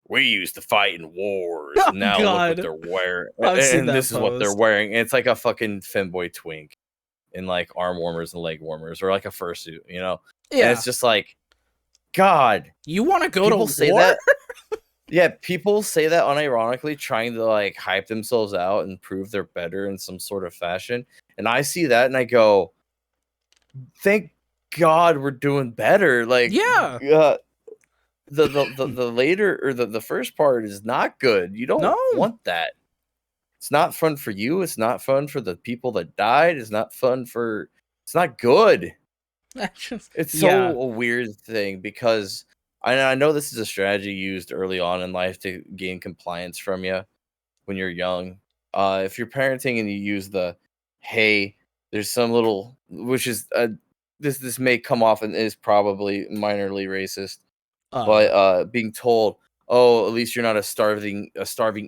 we used to fight in wars. Oh, now God. look what they're wearing. I've seen that this post. Is what they're wearing. And it's like a fucking femboy twink in like arm warmers and leg warmers, or like a fursuit, Yeah. And it's just like, God, you want to go to war? Say that? Yeah, people say that unironically, trying to like hype themselves out and prove they're better in some sort of fashion. And I see that and I go, thank God we're doing better. Like, yeah, the later or the first part is not good. You don't want that. It's not fun for you. It's not fun for the people that died. It's not good. It's so a weird thing, because I know this is a strategy used early on in life to gain compliance from you when you're young. If you're parenting and you use the, hey, there's some little, which is this may come off and is probably minorly racist. but being told, "Oh, at least you're not a starving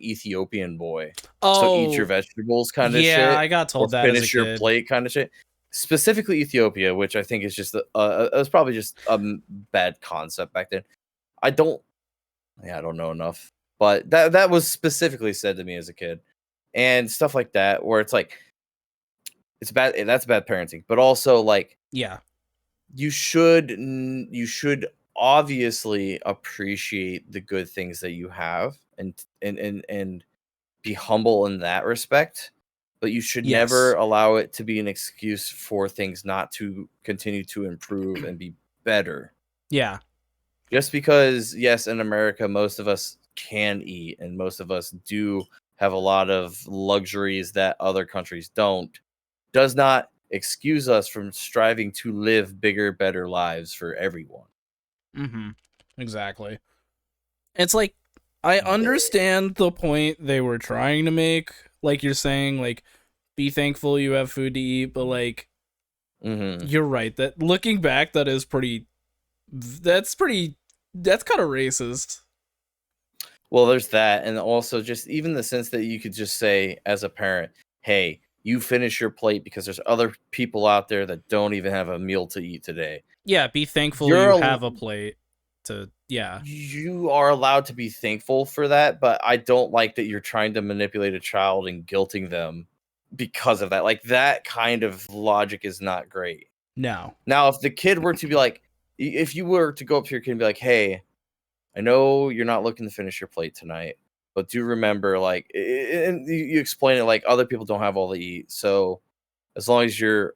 Ethiopian boy, so eat your Oh, vegetables," kind of yeah, shit, I got or told that as a finish your kid. plate, kind of shit. Specifically Ethiopia, which I think is just it was probably just a bad concept back then. I don't, yeah, I don't know enough, but that was specifically said to me as a kid, and stuff like that, where it's like it's bad. That's bad parenting, but also like Yeah. you should obviously appreciate the good things that you have and be humble in that respect, but you should never Yes. allow it to be an excuse for things not to continue to improve and be better. Yeah. Just because, yes, in America most of us can eat and most of us do have a lot of luxuries that other countries don't, does not excuse us from striving to live bigger, better lives for everyone. Mm-hmm. Exactly. It's like I understand the point they were trying to make. Like you're saying, like, be thankful you have food to eat, but like Mhm. you're right. That looking back, that's kind of racist. Well, there's that, and also just even the sense that you could just say as a parent, "Hey, you finish your plate because there's other people out there that don't even have a meal to eat today." Yeah, be thankful You're you al have a plate to yeah. you are allowed to be thankful for that, but I don't like that you're trying to manipulate a child and guilting them because of that. Like, that kind of logic is not great. No. Now, if the kid were to be like if you were to go up to your kid and be like, "Hey, I know you're not looking to finish your plate tonight, but do remember, like," and you explain it like other people don't have all to eat. So as long as you're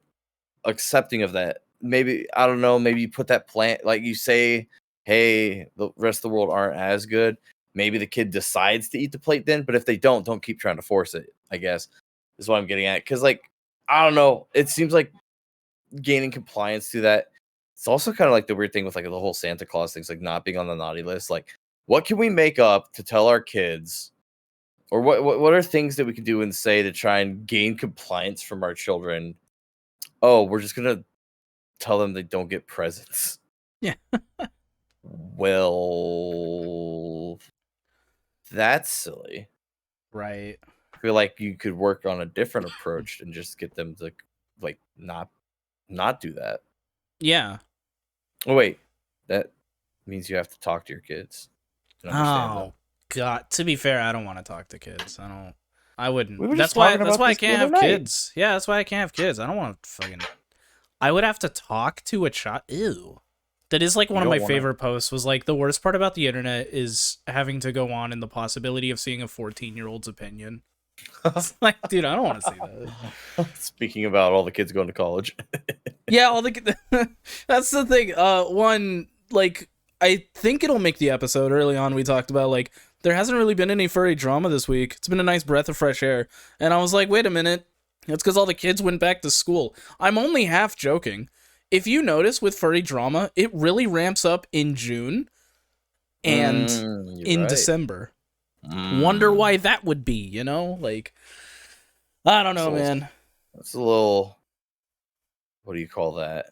accepting of that, maybe, I don't know, maybe you put that plant, like you say, "Hey, the rest of the world aren't as good." Maybe the kid decides to eat the plate then, but if they don't keep trying to force it, I guess, is what I'm getting at. Because, like, I don't know. It seems like gaining compliance to that. It's also kind of like the weird thing with like the whole Santa Claus things, like not being on the naughty list. Like, what can we make up to tell our kids, or what are things that we can do and say to try and gain compliance from our children? Oh, we're just gonna tell them they don't get presents. Yeah. Well, that's silly. Right. I feel like you could work on a different approach and just get them to like not do that. Yeah. Oh wait, that means you have to talk to your kids and understand them. Oh God. To be fair, I don't want to talk to kids. I We wouldn't. were just That's why talking that's about why I this the can't other have night. kids. Yeah, that's why I can't have kids. I don't want to fucking I would have to talk to a child. Ew. That is like You one of don't my want favorite posts was like the worst part about the internet is having to go on and the possibility of seeing a 14-year-old's opinion. to. It's like, dude, I don't want to see that. Speaking about all the kids going to college. Yeah, all the that's the thing. One like I think it'll make the episode. Early on, we talked about like there hasn't really been any furry drama this week. It's been a nice breath of fresh air, and I was like, wait a minute, it's because all the kids went back to school. I'm only half joking. If you notice with furry drama, it really ramps up in June and You're in right. December. Wonder why that would be, Like, I don't know, man. It's a little. What do you call that?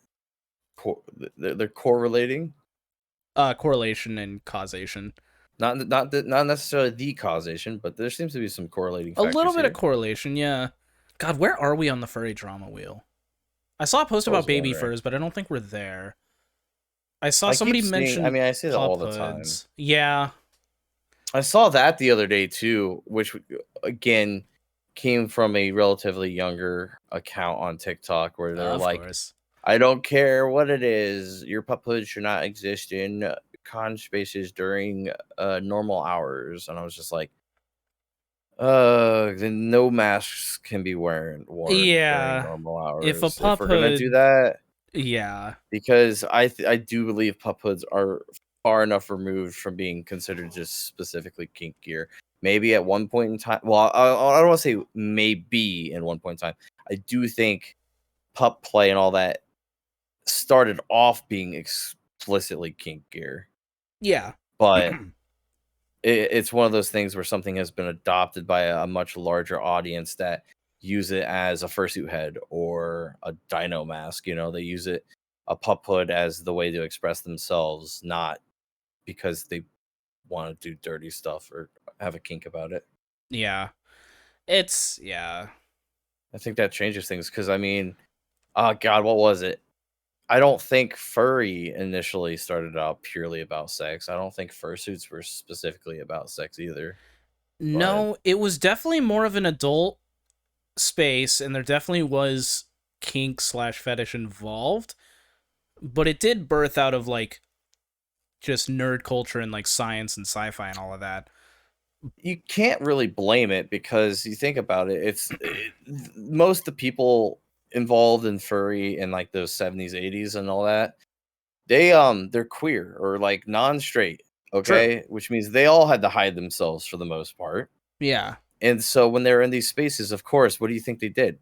They're correlating. Correlation and causation. Not necessarily the causation, but there seems to be some correlating A little factors bit of here. correlation, yeah. God, where are we on the furry drama wheel? I saw a post So I about was baby wondering. furs, but I don't think we're there. I saw I keep somebody seeing. I mention mean, I see that all pup the time. hoods. Yeah. I saw that the other day too, which again came from a relatively younger account on TikTok where they're Of like, course. "I don't care what it is, your puphood should not exist in con spaces during normal hours." And I was just like, then no masks can be worn during Yeah. normal If a hours if pup we're gonna do hood, that." yeah. Because I do believe pup hoods are far enough removed from being considered just specifically kink gear. Maybe at one point in time, well, I don't want to say maybe in one point in time. I do think pup play and all that started off being explicitly kink gear, Yeah. but it's one of those things where something has been adopted by a much larger audience that use it as a fursuit head or a dino mask. They use it a pup hood as the way to express themselves, not because they want to do dirty stuff or have a kink about it. Yeah. I think that changes things because I mean, oh God, what was it? I don't think furry initially started out purely about sex. I don't think fursuits were specifically about sex either. But No, it was definitely more of an adult space, and there definitely was kink slash fetish involved, but it did birth out of like just nerd culture and like science and sci-fi and all of that. you can't really blame it because you think about it, most of the people involved in furry in like those 70s, 80s and all that, they're queer or like non-straight, True. okay? Which means they all had to hide themselves for the most part. Yeah. And so when they're in these spaces, of course, what do you think they did?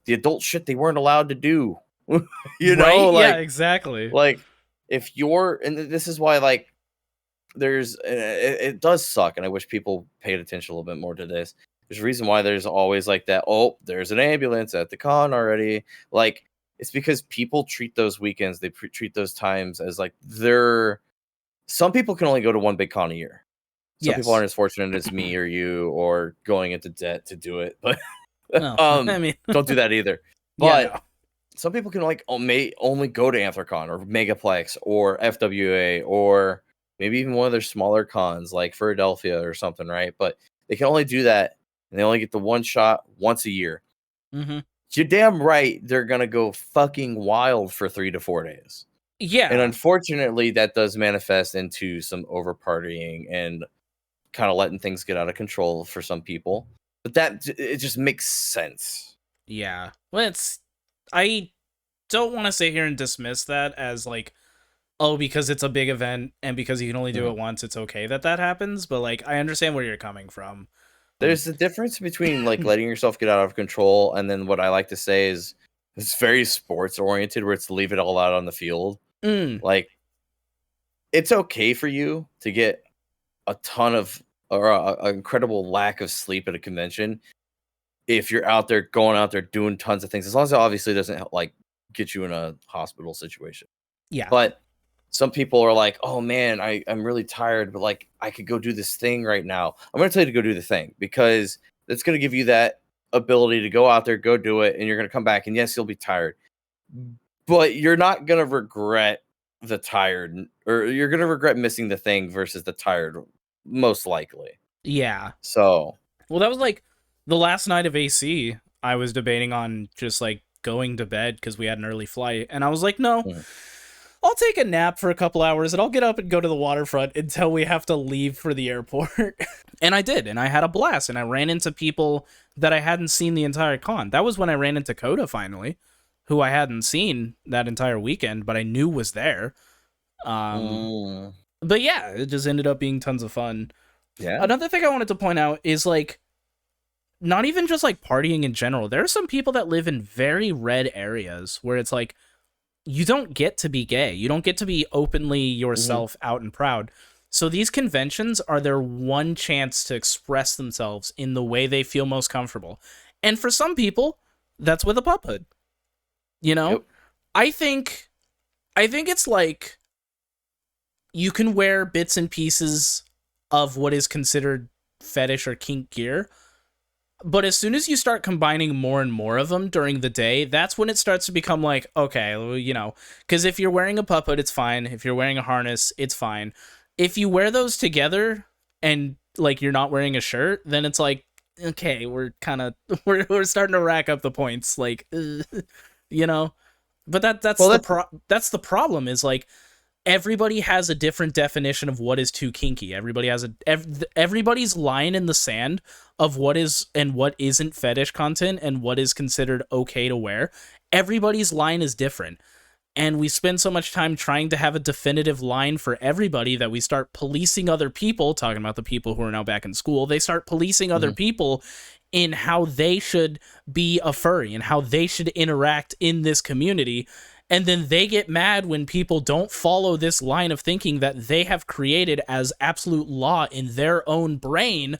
The adult shit they weren't allowed to do. You Right? know, Yeah, exactly. like if you're, and this is why like it does suck, and I wish people paid attention a little bit more to this. There's a reason why there's always like that. Oh, there's an ambulance at the con already. Like it's because people treat those weekends, they treat those times as like they're. Some people can only go to one big con a year. Some people Yes. aren't as fortunate as me or you, or going into debt to do it. But No, I mean, don't do that either. yeah, But no. some people can like may only go to Anthrocon or Megaplex or FWA or maybe even one of their smaller cons like Philadelphia or something, right? But they can only do that and they only get the one shot once a year. Mm-hmm. You're damn right they're gonna go fucking wild for 3 to 4 days. Yeah. And unfortunately, that does manifest into some over partying and kind of letting things get out of control for some people. But that it just makes sense. Yeah. Well, I don't want to sit here and dismiss that as like, oh, because it's a big event and because you can only do it once, it's okay that happens. But like, I understand where you're coming from. There's a difference between like letting yourself get out of control and then what I like to say is it's very sports oriented where it's leave it all out on the field. Like it's okay for you to get a ton of or an incredible lack of sleep at a convention if you're out there going out there doing tons of things, as long as it obviously doesn't like get you in a hospital situation. Yeah. But some people are like, oh man, I'm really tired, but like I could go do this thing right now. I'm going to tell you to go do the thing because it's going to give you that ability to go out there, go do it, and you're going to come back. And yes, you'll be tired, but you're not going to regret the tired, or you're going to regret missing the thing versus the tired, most likely. Yeah. So, well, that was like the last night of AC. I was debating on just like going to bed because we had an early flight, and I was like, no. I'll take a nap for a couple hours and I'll get up and go to the waterfront until we have to leave for the airport. And I did, and I had a blast, and I ran into people that I hadn't seen the entire con. That was when I ran into Coda finally, who I hadn't seen that entire weekend, but I knew was there. But yeah, it just ended up being tons of fun. Yeah. Another thing I wanted to point out is like, not even just like partying in general. There are some people that live in very red areas where it's like, you don't get to be gay. You don't get to be openly yourself out and proud. So these conventions are their one chance to express themselves in the way they feel most comfortable. And for some people, that's with a pup hood. You know? Yep. I think it's like you can wear bits and pieces of what is considered fetish or kink gear, but as soon as you start combining more and more of them during the day, that's when it starts to become like, okay, well, you know, because if you're wearing a pup hood, it's fine. If you're wearing a harness, it's fine. If you wear those together and like you're not wearing a shirt, then it's like, okay, we're starting to rack up the points, like, you know. But that's the problem is like, everybody has a different definition of what is too kinky. Everybody has everybody's line in the sand of what is and what isn't fetish content and what is considered okay to wear. Everybody's line is different. And we spend so much time trying to have a definitive line for everybody that we start policing other people, talking about the people who are now back in school. They start policing other people in how they should be a furry and how they should interact in this community. And then they get mad when people don't follow this line of thinking that they have created as absolute law in their own brain,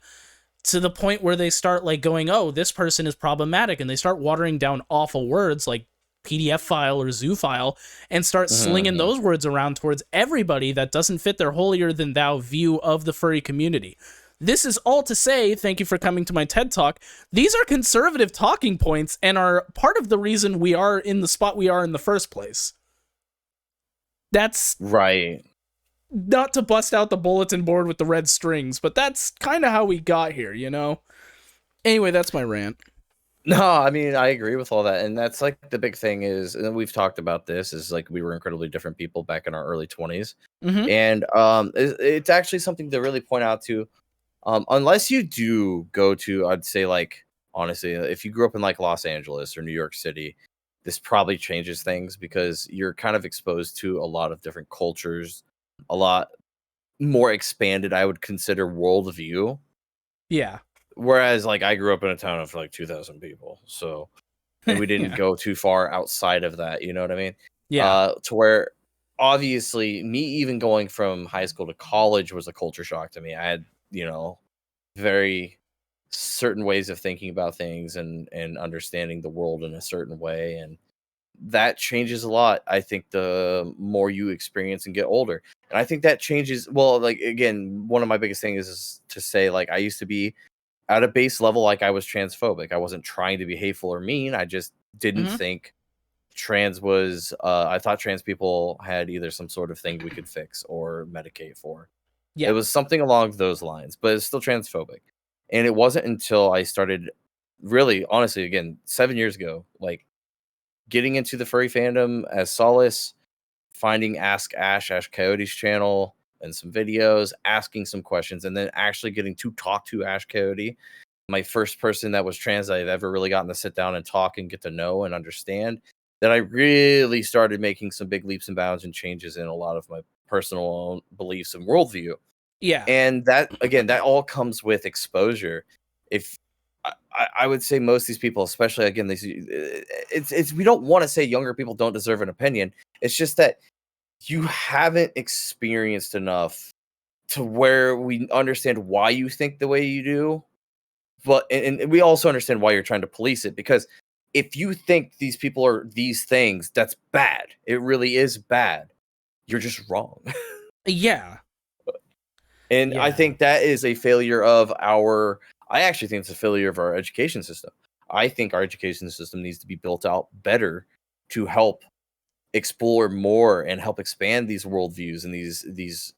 to the point where they start like going, oh, this person is problematic. And they start watering down awful words like PDF file or zoo file and start slinging Mm-hmm. those words around towards everybody that doesn't fit their holier than thou view of the furry community. This is all to say, thank you for coming to my TED Talk. These are conservative talking points and are part of the reason we are in the spot we are in the first place. That's Right. not to bust out the bulletin board with the red strings, but that's kind of how we got here, you know? Anyway, that's my rant. No, I mean, I agree with all that. And that's like the big thing is, and we've talked about this, is like we were incredibly different people back in our early 20s. Mm-hmm. And it's actually something to really point out to. Unless you do go to, I'd say, like, honestly, if you grew up in like Los Angeles or New York City, this probably changes things because you're kind of exposed to a lot of different cultures, a lot more expanded, I would consider, worldview. Yeah. Whereas, like, I grew up in a town of like 2,000 people, so and we didn't Yeah. go too far outside of that. You know what I mean? Yeah. To where obviously me even going from high school to college was a culture shock to me. I had, very certain ways of thinking about things and understanding the world in a certain way, and that changes a lot. I think the more you experience and get older, and I think that changes. Well, like, again, one of my biggest things is to say, like, I used to be at a base level, like, I was transphobic. I wasn't trying to be hateful or mean. I just didn't Mm-hmm. think trans was. I thought trans people had either some sort of thing we could fix or medicate for. It Yeah. was something along those lines, but it's still transphobic. And it wasn't until I started, really, honestly, again, 7 years ago, like, getting into the furry fandom as Solace, finding Ask Ash Coyote's channel and some videos, asking some questions, and then actually getting to talk to Ash Coyote, my first person that was trans that I've ever really gotten to sit down and talk and get to know and understand, that I really started making some big leaps and bounds and changes in a lot of my personal beliefs and worldview. Yeah. And that, again, that all comes with exposure. If I would say most of these people, especially, again, these, it's we don't want to say younger people don't deserve an opinion. It's just that you haven't experienced enough to where we understand why you think the way you do, but and we also understand why you're trying to police it, because if you think these people are these things, that's bad. It really is bad. You're just wrong. Yeah. And I Yeah. think that is a failure of our. I actually think it's a failure of our education system. I think our education system needs to be built out better to help explore more and help expand these worldviews and these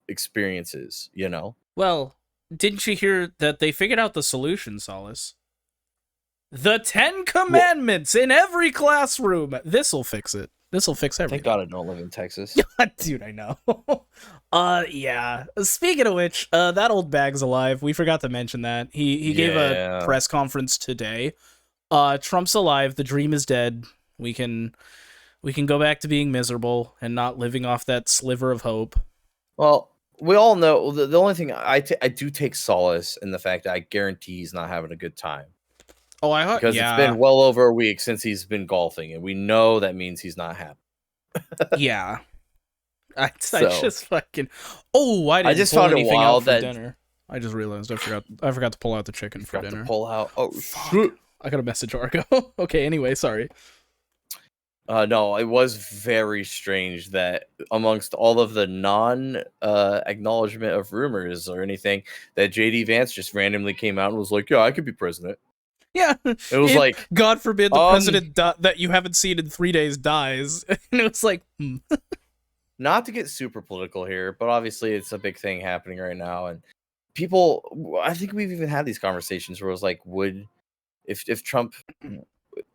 experiences. Well, didn't you hear that they figured out the solution, Solace? The 10 Well, Commandments in every classroom. This'll fix it. This'll fix thank God everything. I don't live in Texas. Dude, I know. Yeah. Speaking of which, that old bag's alive. We forgot to mention that. He gave a Yeah. press conference today. Trump's alive. The dream is dead. We can go back to being miserable and not living off that sliver of hope. Well, we all know the only thing I do take solace in the fact that I guarantee he's not having a good time. Oh, Because it's yeah. been well over a week since he's been golfing, and we know that means he's not happy. Yeah. I So just fucking. Oh, I I didn't just pull found it anything out wild for that dinner. I just realized I forgot to pull out the chicken you for forgot to dinner. pull out. Oh, Fuck. shit. I got a message Argo. Okay, anyway, sorry. No, it was very strange that amongst all of the non acknowledgement of rumors or anything, that JD Vance just randomly came out and was like, "Yeah, I could be president." Yeah, It was like, God forbid the president that you haven't seen in 3 days dies, and it was like, not to get super political here, but obviously it's a big thing happening right now, and people, I think we've even had these conversations where it was like, would if Trump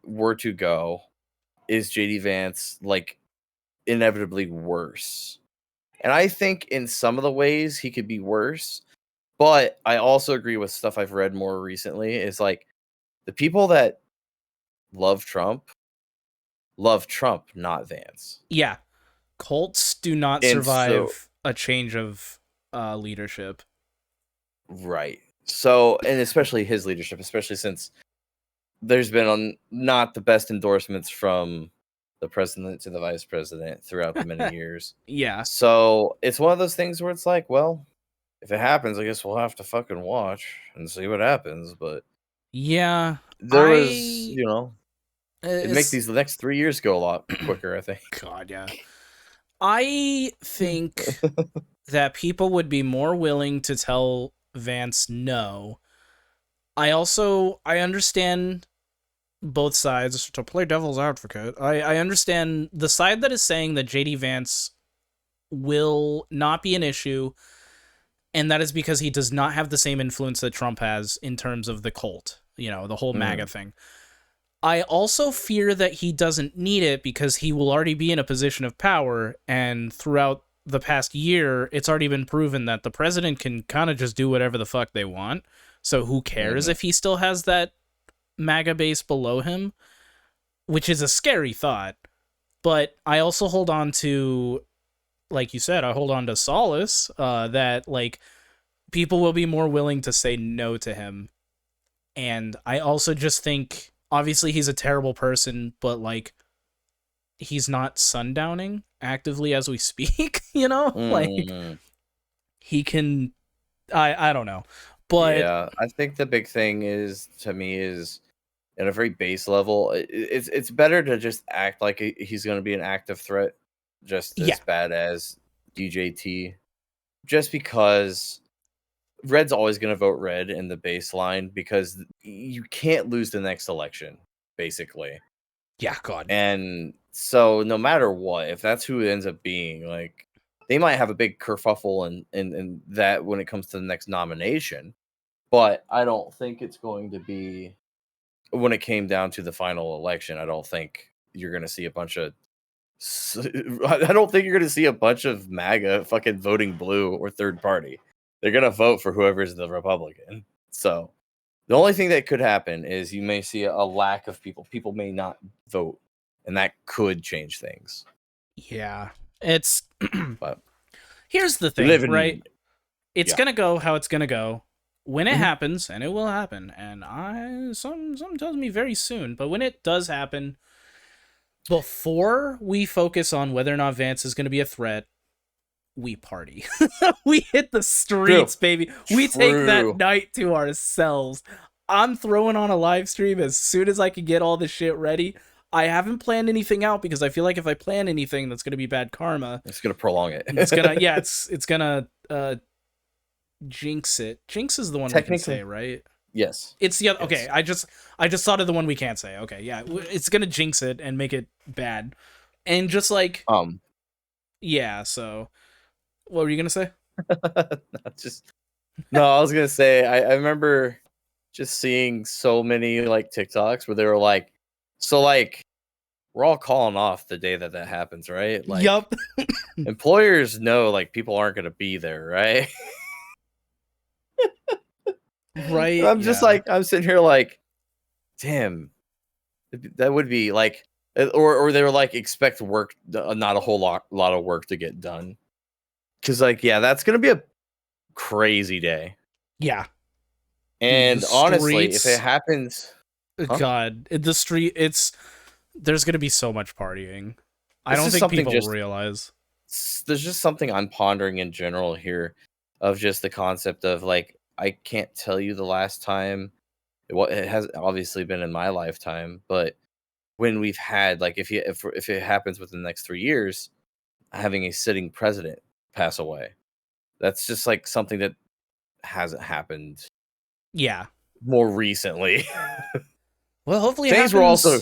were to go, is JD Vance like inevitably worse? And I think in some of the ways he could be worse, but I also agree with stuff I've read more recently is like the people that love Trump, not Vance. yeah, cults do not And so, survive a change of leadership. right. So, and especially his leadership, especially since there's been not the best endorsements from the president to the vice president throughout the many years. Yeah, So it's one of those things where it's like, well, if it happens, I guess we'll have to fucking watch and see what happens. But yeah. there was, I It'd make these the next 3 years go a lot quicker, I think. God, yeah. I think that people would be more willing to tell Vance no. I understand both sides. To play devil's advocate, I understand the side that is saying that JD Vance will not be an issue, and that is because he does not have the same influence that Trump has in terms of the cult, the whole MAGA thing. I also fear that he doesn't need it because he will already be in a position of power, and throughout the past year, it's already been proven that the president can kind of just do whatever the fuck they want. So who cares if he still has that MAGA base below him, which is a scary thought. But I also hold on to, like you said, I hold on to solace that like people will be more willing to say no to him. And I also just think, obviously he's a terrible person, but like he's not sundowning actively as we speak, like he can, I don't know. But yeah, I think the big thing is, to me, is at a very base level, it's better to just act like he's going to be an active threat, just as bad as DJT, just because Red's always going to vote Red in the baseline because you can't lose the next election, basically. Yeah, God. And so no matter what, if that's who it ends up being, like they might have a big kerfuffle and that when it comes to the next nomination. But I don't think it's going to be, when it came down to the final election, I don't think you're going to see a bunch of, I don't think you're going to see a bunch of MAGA fucking voting blue or third party. They're going to vote for whoever's the Republican. So the only thing that could happen is you may see a lack of people. People may not vote, and that could change things. Yeah. It's, but here's the thing, right? It's going to go how it's going to go. When it happens, and it will happen, and some tells me very soon, but when it does happen, before we focus on whether or not Vance is going to be a threat, we party. We hit the streets, baby. We take that night to ourselves. I'm throwing on a live stream as soon as I can get all the shit ready. I haven't planned anything out because I feel like if I plan anything, that's going to be bad karma. It's going to prolong it. It's going to jinx it. Jinx is the one we can say, right? Yes. It's the other. Okay, I just thought of the one we can't say. Okay, yeah, it's gonna jinx it and make it bad, and just like yeah. So, what were you gonna say? No, I was gonna say I remember just seeing so many like TikToks where they were like, so like we're all calling off the day that happens, right? Like, yup. Employers know like people aren't gonna be there, right? Right. I'm just like, I'm sitting here like, damn, that would be like, or they were like, expect work, not a whole lot of work to get done. Cause like, yeah, that's going to be a crazy day. Yeah. And honestly, if it happens, God, the street, there's going to be so much partying. I don't think people realize. There's just something I'm pondering in general here of just the concept of like, I can't tell you the last time. It has obviously been in my lifetime, but when we've had like if it happens within the next 3 years, having a sitting president pass away, that's just like something that hasn't happened. Yeah, more recently. Well, hopefully things were also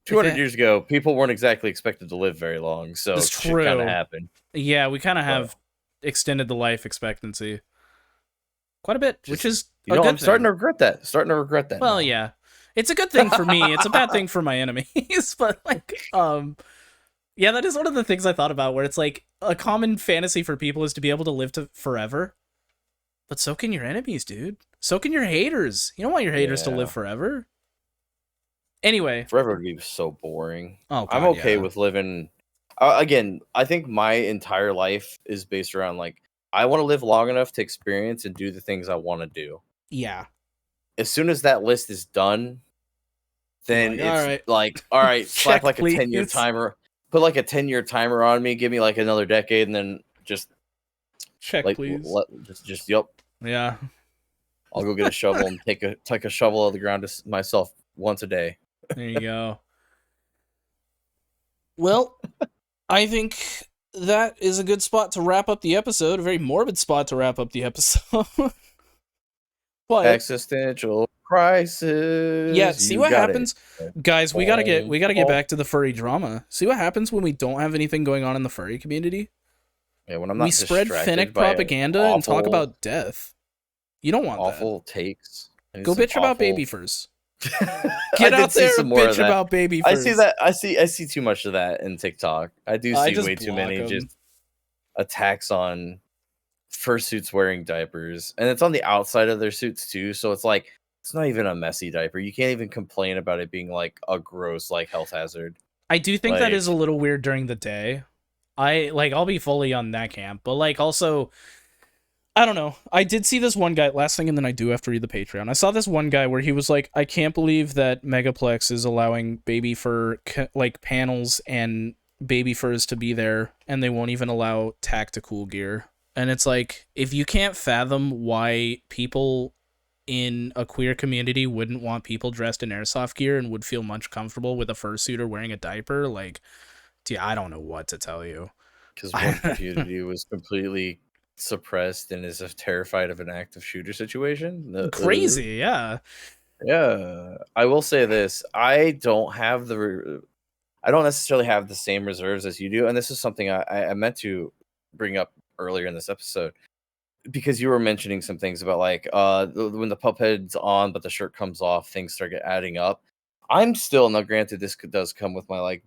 200 years ago. People weren't exactly expected to live very long, so it's true. Kind of happened. Yeah, we kind of have extended the life expectancy quite a bit, which is I'm starting to regret that. Well, now. Yeah, it's a good thing for me. It's a bad thing for my enemies, but like, yeah, that is one of the things I thought about. Where it's like a common fantasy for people is to be able to live to forever, but so can your enemies, dude. So can your haters. You don't want your haters to live forever. Anyway, forever would be so boring. Oh, God, I'm okay with living. Again, I think my entire life is based around like, I want to live long enough to experience and do the things I want to do. Yeah. As soon as that list is done, then it's all right, slap like a 10-year timer. Put like a 10-year timer on me. Give me like another decade, and then just check, like, please. Just yep. Yeah. I'll go get a shovel and take a shovel out of the ground myself once a day. There you go. Well, I think that is a good spot to wrap up the episode. A very morbid spot to wrap up the episode. But existential crisis. yeah, see what happens, it. guys. We gotta get back to the furry drama. See what happens when we don't have anything going on in the furry community. Yeah, when I'm not we spread Fennec by propaganda and talk about death. You don't want awful that. takes. Go bitch about baby furs. Get out there and bitch about baby furs. I see that. I see too much of that in TikTok. I do see way too many just attacks on fursuits wearing diapers, and it's on the outside of their suits too. So it's like it's not even a messy diaper. You can't even complain about it being like a gross like health hazard. I do think that is a little weird during the day. I'll be fully on that camp, but like also, I don't know. I did see this one guy, last thing, and then I do have to read the Patreon. I saw this one guy where he was like, I can't believe that Megaplex is allowing baby fur like panels and baby furs to be there, and they won't even allow tactical gear. And it's like, if you can't fathom why people in a queer community wouldn't want people dressed in airsoft gear and would feel much comfortable with a fursuit or wearing a diaper, like, dude, I don't know what to tell you. Because one community was completely suppressed and is terrified of an active shooter situation. Crazy, yeah. Yeah. I will say this. I don't necessarily have the same reserves as you do. And this is something I meant to bring up earlier in this episode, because you were mentioning some things about like when the pup head's on but the shirt comes off, things start adding up. I'm still, now granted this does come with my like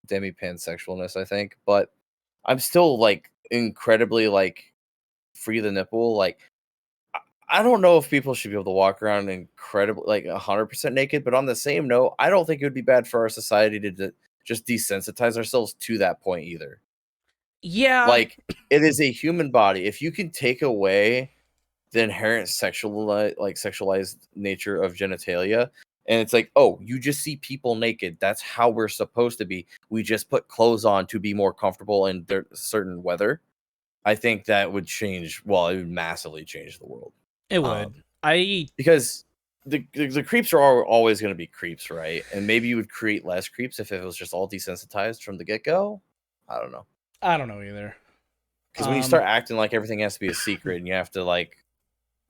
demi-pansexualness, I think, but I'm still like incredibly like free the nipple. Like I don't know if people should be able to walk around incredibly like 100% naked, but on the same note, I don't think it would be bad for our society to just desensitize ourselves to that point either. Yeah. Like, it is a human body. If you can take away the inherent sexualized nature of genitalia, and it's like, oh, you just see people naked. That's how we're supposed to be. We just put clothes on to be more comfortable in certain weather. I think that would change. Well, it would massively change the world. It would. Because the creeps are always going to be creeps, right? And maybe you would create less creeps if it was just all desensitized from the get-go. I don't know. I don't know either. Because when you start acting like everything has to be a secret and you have to like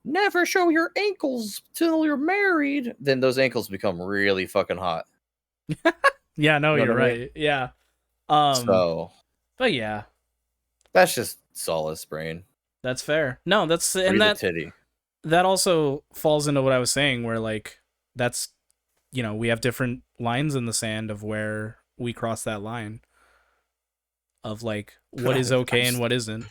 never show your ankles till you're married, then those ankles become really fucking hot. Yeah, no, you're right. Yeah. But yeah. That's just solace brain. That's fair. No, that's and that also falls into what I was saying, where like that's, you know, we have different lines in the sand of where we cross that line of like what is okay and what isn't.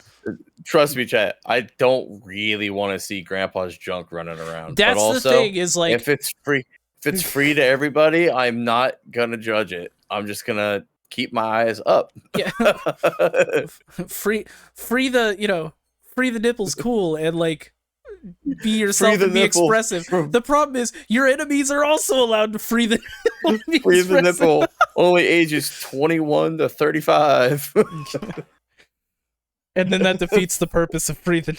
Trust me, chat, I don't really want to see grandpa's junk running around. That's but also, the thing, is like, if it's free to everybody, I'm not gonna judge it. I'm just gonna keep my eyes up. Yeah. free the, you know, free the nipples, cool, and like be yourself and be expressive. The problem is your enemies are also allowed to free the nipple. Only ages 21 to 35. And then that defeats the purpose of breathing.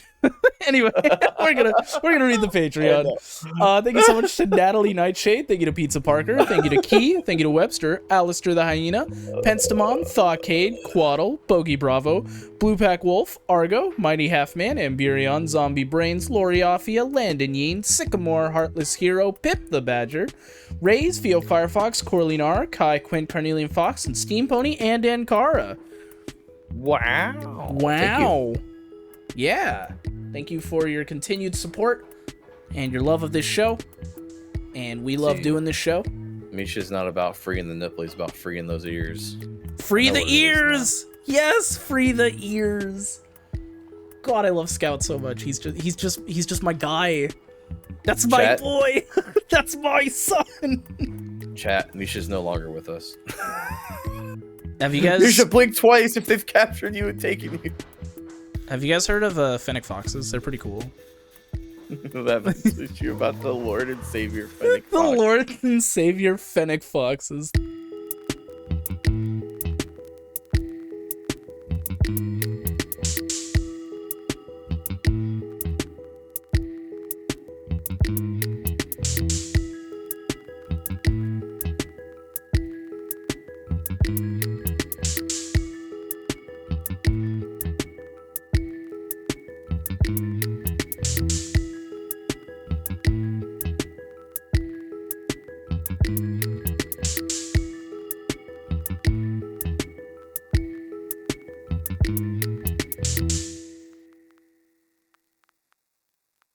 Anyway, we're gonna read the Patreon. Thank you so much to Natalie Nightshade. Thank you to Pizza Parker. Thank you to Key. Thank you to Webster, Alistair the Hyena, Penstamon, Thawcade, Quaddle, Bogey Bravo, Blue Pack Wolf, Argo, Mighty Halfman, Amburion, Zombie Brains, Loriafia, Landon Yeen, Sycamore, Heartless Hero, Pip the Badger, Rays, Theo Firefox, Corlinar, Kai, Quint, Carnelian Fox, and Steam Pony, and Ankara. Wow. Yeah. Thank you for your continued support and your love of this show. And we love doing this show. Misha's not about freeing the nipple, he's about freeing those ears. Free the ears! Yes, free the ears. God, I love Scout so much. He's just my guy. That's my boy. That's my son. Chat, Misha's no longer with us. Have you guys? You should blink twice if they've captured you and taken you. Have you guys heard of Fennec foxes? They're pretty cool. That message you about the Lord and Savior Fennec fox. The Lord and Savior Fennec foxes.